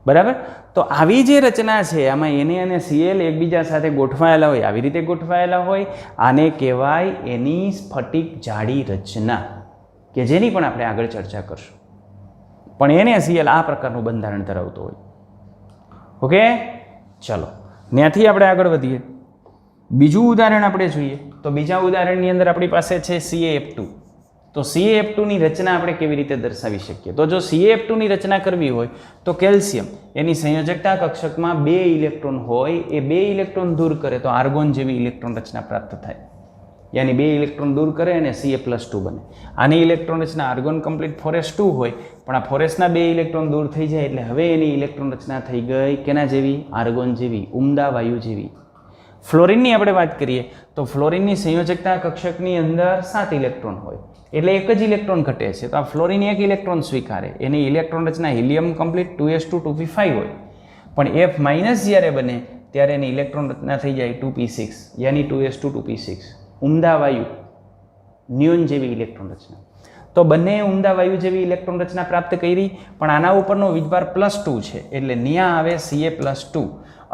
બરાબર. તો આવી જે રચના છે આમાં Na અને Cl એકબીજા સાથે ગોઠવાયેલા હોય, આવી રીતે ગોઠવાયેલા હોય, આને કહેવાય એની સ્ફટિક જાડી રચના, કે જેની પણ આપણે આગળ ચર્ચા કરશું. પણ NaCl આ પ્રકારનું બંધારણ ધરાવતો હોય. ઓકે, ચલો ત્યાંથી આપણે આગળ વધીએ. બીજું ઉદાહરણ આપણે જોઈએ તો બીજા ઉદાહરણની અંદર આપણી પાસે છે CaF2. તો CaF2 ની રચના આપણે કેવી રીતે દર્શાવી શકીએ? તો જો CaF2 ની રચના કરવી હોય તો કેલ્શિયમ એની સંયોજકતા કક્ષકમાં 2 ઇલેક્ટ્રોન હોય, એ 2 ઇલેક્ટ્રોન દૂર કરે તો આર્ગોન જેવી ઇલેક્ટ્રોન રચના પ્રાપ્ત થાય. યાની 2 ઇલેક્ટ્રોન દૂર કરે અને Ca+2 બને. આની ઇલેક્ટ્રોન રચના આર્ગોન કમ્પ્લીટ 4s2 હોય, પણ આ 4sના 2 ઇલેક્ટ્રોન દૂર થઈ જાય એટલે હવે એની ઇલેક્ટ્રોન રચના થઈ ગઈ કેના જેવી? આર્ગોન જેવી, ઉમદા વાયુ જેવી. ફ્લોરિનની આપણે વાત કરીએ તો ફ્લોરિનની સંયોજકતા કક્ષકની અંદર 7 ઇલેક્ટ્રોન હોય, એટલે એક જ ઇલેક્ટ્રોન ઘટે છે. તો આ ફ્લોરિન એક ઇલેક્ટ્રોન સ્વીકારે, એની ઇલેક્ટ્રોન રચના હિલિયમ કમ્પ્લીટ 2s2 2p5 હોય, પણ F માઇનસ જ્યારે બને ત્યારે એની ઇલેક્ટ્રોન રચના થઈ જાય 2p6, યાની 2s2 2p6, ઉમદા વાયુ, નિયોન જેવી ઇલેક્ટ્રોન રચના. તો બંને ઉમદા વાયુ જેવી ઇલેક્ટ્રોન રચના પ્રાપ્ત કરી, પણ આના ઉપરનો વીજભાર +2 છે એટલે ન્યા આવે Ca+2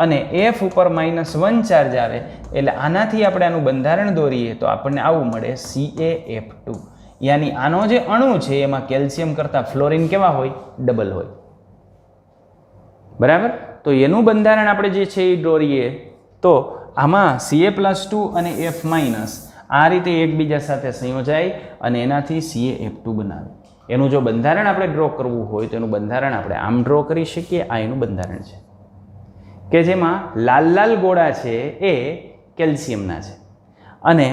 અને F ઉપર -1 ચાર્જ આવે એટલે આનાથી આપણે આનું બંધારણ દોરીએ તો આપણને આવું મળે CaF2. યાની આનો જે અણુ છે એમાં કેલ્શિયમ કરતાં ફ્લોરિન કેવા હોય? ડબલ હોય. બરાબર. તો એનું બંધારણ આપણે જે છે એ દોરીએ તો આમાં Ca+2 અને F- આ રીતે એકબીજા સાથે સંયોજાય અને એનાથી CaF2 બનાવે. એનું જો બંધારણ આપણે ડ્રો કરવું હોય તો એનું બંધારણ આપણે આમ ડ્રો કરી શકીએ. આ એનું બંધારણ છે કે જેમાં લાલ લાલ ગોળા છે એ કેલ્શિયમના છે અને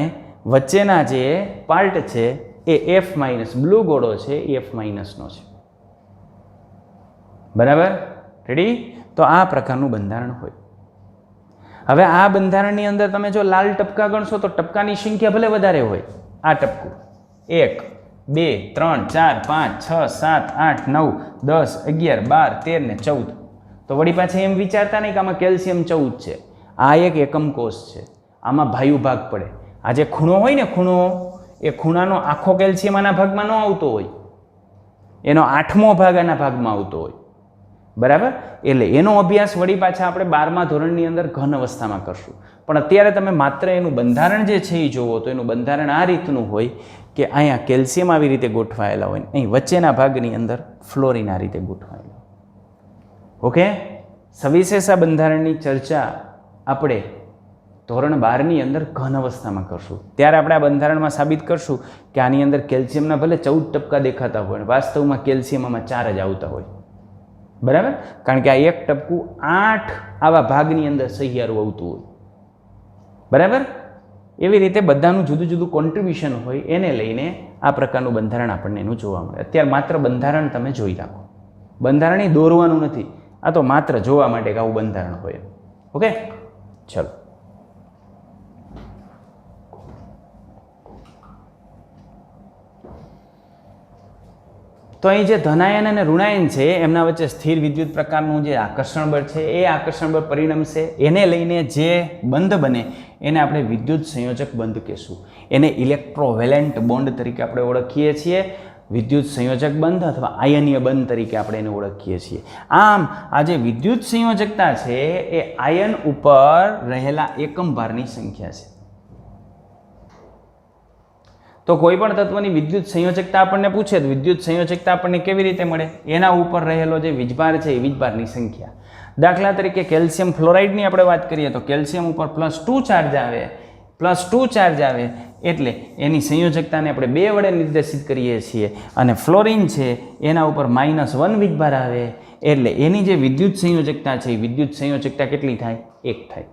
વચ્ચેના જે પાર્ટ છે એ F- બ્લુ ગોળો છે એ F- નો છે. બરાબર, રેડી? તો આ પ્રકારનું બંધારણ હોય. હવે આ બંધારણની અંદર તમે જો લાલ ટપકા ગણશો તો ટપકાની સંખ્યા ભલે વધારે હોય. આ ટપકું 1 2 3 4 5 6 7 8 9 10 11 12 13 ને 14. તો વળી પાછા એમ વિચારતા નહીં કે આમાં કેલ્શિયમ 14 છે. આ એક એકમ કોષ છે, આમાં ભાયુ ભાગ પડે. આ જે ખૂણો હોય ને, ખૂણો, એ ખૂણાનો આખો કેલ્શિયમ આના ભાગમાં ન આવતો હોય, એનો 8મો ભાગ આના ભાગમાં આવતો હોય. બરાબર. એટલે એનો અભ્યાસ વળી પાછા આપણે 12મા ધોરણની અંદર ઘન અવસ્થામાં કરશું. પણ અત્યારે તમે માત્ર એનું બંધારણ જે છે એ જોવો તો એનું બંધારણ આ રીતનું હોય કે અહીંયા કેલ્શિયમ આવી રીતે ગોઠવાયેલા હોય, અહીં વચ્ચેના ભાગની અંદર ફ્લોરિન આ રીતે ગોઠવાયેલા. ઓકે, સવિશેષ આ બંધારણની ચર્ચા આપણે ધોરણ 12ની અંદર ઘન અવસ્થામાં કરશું. ત્યારે આપણે આ બંધારણમાં સાબિત કરશું કે આની અંદર કેલ્શિયમના ભલે 14 ટપકા દેખાતા હોય, વાસ્તવમાં કેલ્શિયમમાં 4 જ આવતા હોય. બરાબર. કારણ કે આ એક ટપકું 8 આવા ભાગની અંદર સહિયારું આવતું હોય. બરાબર. એવી રીતે બધાનું જુદું જુદું કોન્ટ્રીબ્યુશન હોય, એને લઈને આ પ્રકારનું બંધારણ આપણને એનું જોવા મળે. અત્યારે માત્ર બંધારણ તમે જોઈ રાખો, બંધારણ દોરવાનું નથી, આ તો માત્ર જોવા માટે કે આવું બંધારણ હોય. ઓકે, ચલો. તો અહીં જે ધનાયન અને ઋણાયન છે એમના વચ્ચે સ્થિર વિદ્યુત પ્રકારનું જે આકર્ષણ બળ છે એ આકર્ષણ બળ પરિણમશે. એને લઈને જે બંધ બને એને આપણે વિદ્યુત સંયોજક બંધ કહેશું. એને ઇલેક્ટ્રોવેલેન્ટ બોન્ડ તરીકે આપણે ઓળખીએ છીએ. વિદ્યુત સંયોજક બંધ અથવા આયનીય બંધ તરીકે આપણે એને ઓળખીએ છીએ. આમ આ જે વિદ્યુત સંયોજકતા છે એ આયન ઉપર રહેલા એકમ ભારની સંખ્યા છે. તો કોઈ પણ તત્વની વિદ્યુત સંયોજકતા આપણને પૂછે તો વિદ્યુત સંયોજકતા આપણને કેવી રીતે મળે? એના ઉપર રહેલો જે વીજભાર છે એ વીજભારની સંખ્યા. દાખલા તરીકે કેલ્શિયમ ફ્લોરાઇડની આપણે વાત કરીએ તો કેલ્શિયમ ઉપર +2 ચાર્જ આવે +2 ચાર્જ આવે એટલે એની સંયોજકતાને આપણે 2 વડે નિર્દેશિત કરીએ છીએ અને ફ્લોરિન છે એના ઉપર -1 વીજભાર આવે એટલે એની જે વિદ્યુત સંયોજકતા છે એ વિદ્યુત સંયોજકતા કેટલી થાય? 1 થાય.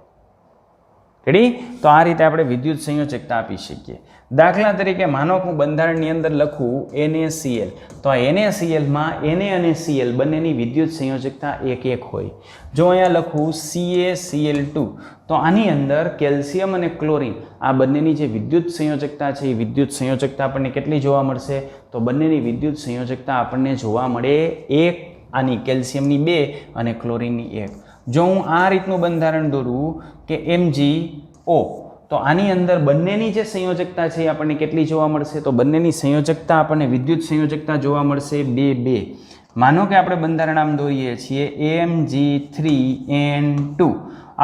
રેડી? તો આ રીતે આપણે વિદ્યુત સંયોજકતા આપી શકીએ. દાખલા તરીકે માનો હું બંધારણની અંદર લખું NaCl, તો આ NaClમાં Na અને Cl બંનેની વિદ્યુત સંયોજકતા 1 હોય. જો અહીંયા લખું CaCl2, તો આની અંદર કેલ્શિયમ અને ક્લોરિન આ બંનેની જે વિદ્યુત સંયોજકતા છે એ વિદ્યુત સંયોજકતા આપણને કેટલી જોવા મળશે? તો બંનેની વિદ્યુત સંયોજકતા આપણને જોવા મળે 1, આની કેલ્શિયમની 2 અને ક્લોરિનની 1. જો હું આ રીતનું બંધારણ દોરું કે MgO, તો આની અંદર બંનેની જે સંયોજકતા છે એ આપણને કેટલી જોવા મળશે? તો બંનેની સંયોજકતા આપણને વિદ્યુત સંયોજકતા જોવા મળશે 2. માનો કે આપણે બંધારણ આમ દોરીએ છીએ Mg3N2.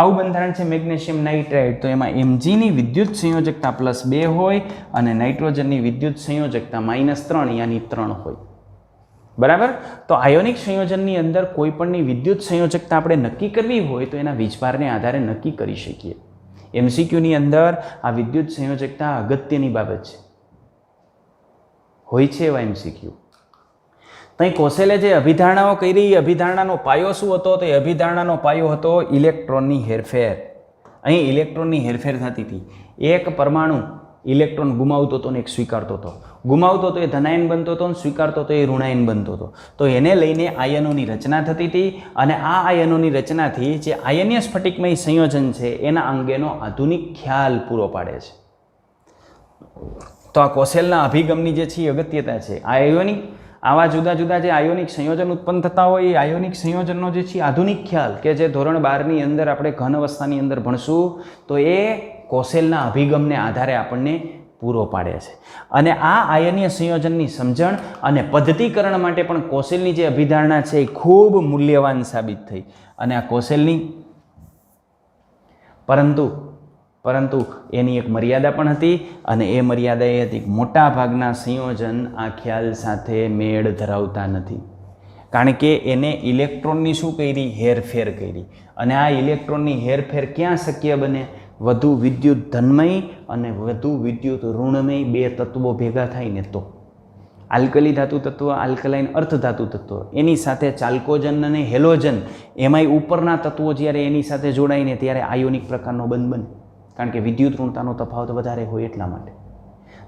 આવું બંધારણ છે મેગ્નેશિયમ નાઇટ્રાઇડ, તો એમાં Mgની વિદ્યુત સંયોજકતા +2 હોય અને નાઇટ્રોજનની વિદ્યુત સંયોજકતા -3 યાની 3 હોય. બરાબર? તો આયોનિક સંયોજનની અંદર કોઈ પણની વિદ્યુત સંયોજકતા આપણે નક્કી કરવી હોય તો એના વીજભારને આધારે નક્કી કરી શકીએ. MCQની અંદર આ વિદ્યુત સંયોજકતા અગત્યની બાબત છે, હોય છે એવા MCQ. ત્યાં કોશેલે જે અભિધારણાઓ કરી, અભિધારણાનો પાયો શું હતો? તો એ અભિધારણાનો પાયો હતો ઇલેક્ટ્રોનની હેરફેર. અહીં ઇલેક્ટ્રોનની હેરફેર થતી હતી. એક પરમાણુ ઇલેક્ટ્રોન ગુમાવતો હતો ને એક સ્વીકારતો હતો. ગુમાવતો તો એ ધનાયન બનતો હતો ને સ્વીકારતો તો એ ઋણાયન બનતો હતો. તો એને લઈને આયનોની રચના થતી હતી અને આ આયનોની રચનાથી જે આયનીય સ્ફટિકમય સંયોજન છે એના અંગેનો આધુનિક ખ્યાલ પૂરો પાડે છે. તો આ કોશેલના અભિગમની જે છે એ અગત્યતા છે. આયોનિક આવા જુદા જુદા જે આયોનિક સંયોજન ઉત્પન્ન થતા હોય એ આયોનિક સંયોજનનો જે છે આધુનિક ખ્યાલ કે જે ધોરણ 12ની અંદર આપણે ઘન અવસ્થાની અંદર ભણશું તો એ કોશેલના અભિગમને આધારે આપણને પૂરો પાડે છે. અને આ આયનીય સંયોજનની સમજણ અને પદ્ધતિકરણ માટે પણ કોશેલની જે અભિધારણા છે એ ખૂબ મૂલ્યવાન સાબિત થઈ. અને આ કોશેલની પરંતુ એની એક મર્યાદા પણ હતી અને એ મર્યાદા એ હતી કે મોટા ભાગના સંયોજન આ ખ્યાલ સાથે મેળ ધરાવતા નથી. કારણ કે એને ઇલેક્ટ્રોનની શું કરી? હેરફેર કરી. અને આ ઇલેક્ટ્રોનની હેરફેર ક્યાં શક્ય બને? વધુ વિદ્યુત ધનમય અને વધુ વિદ્યુત ઋણમય 2 તત્વો ભેગા થાય ને તો. આલ્કલી ધાતુ તત્વ, આલ્કલાઇન અર્ધ ધાતુ તત્વ, એની સાથે ચાલ્કોજન અને હેલોજન, એમાંય ઉપરના તત્વો જ્યારે એની સાથે જોડાઈને ત્યારે આયોનિક પ્રકારનો બંધ બને. કારણ કે વિદ્યુત ઋણતાનો તફાવત વધારે હોય એટલા માટે.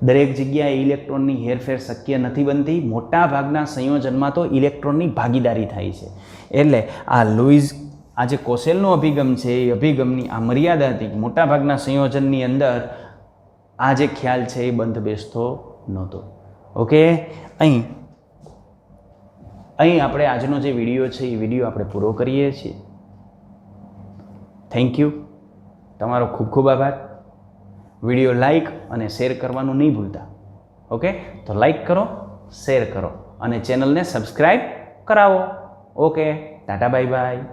દરેક જગ્યાએ ઇલેક્ટ્રોનની હેરફેર શક્ય નથી બનતી. મોટા ભાગના સંયોજનમાં તો ઇલેક્ટ્રોનની ભાગીદારી થાય છે. એટલે આ લુઈસ આ જે કોશેલનો અભિગમ છે એ અભિગમની આ મર્યાદા હતી. મોટાભાગના સંયોજનની અંદર આ જે ખ્યાલ છે એ બંધ બેસતો નહોતો. ઓકે, અહીં આપણે આજનો જે વિડીયો છે એ વિડીયો આપણે પૂરો કરીએ છીએ. Thank you. તમારો ખૂબ ખૂબ આભાર. વિડીયો લાઈક અને શેર કરવાનું નહીં ભૂલતા. ઓકે, તો લાઈક કરો, શેર કરો અને ચેનલને સબસ્ક્રાઈબ કરાવો. Okay, Tata bye bye.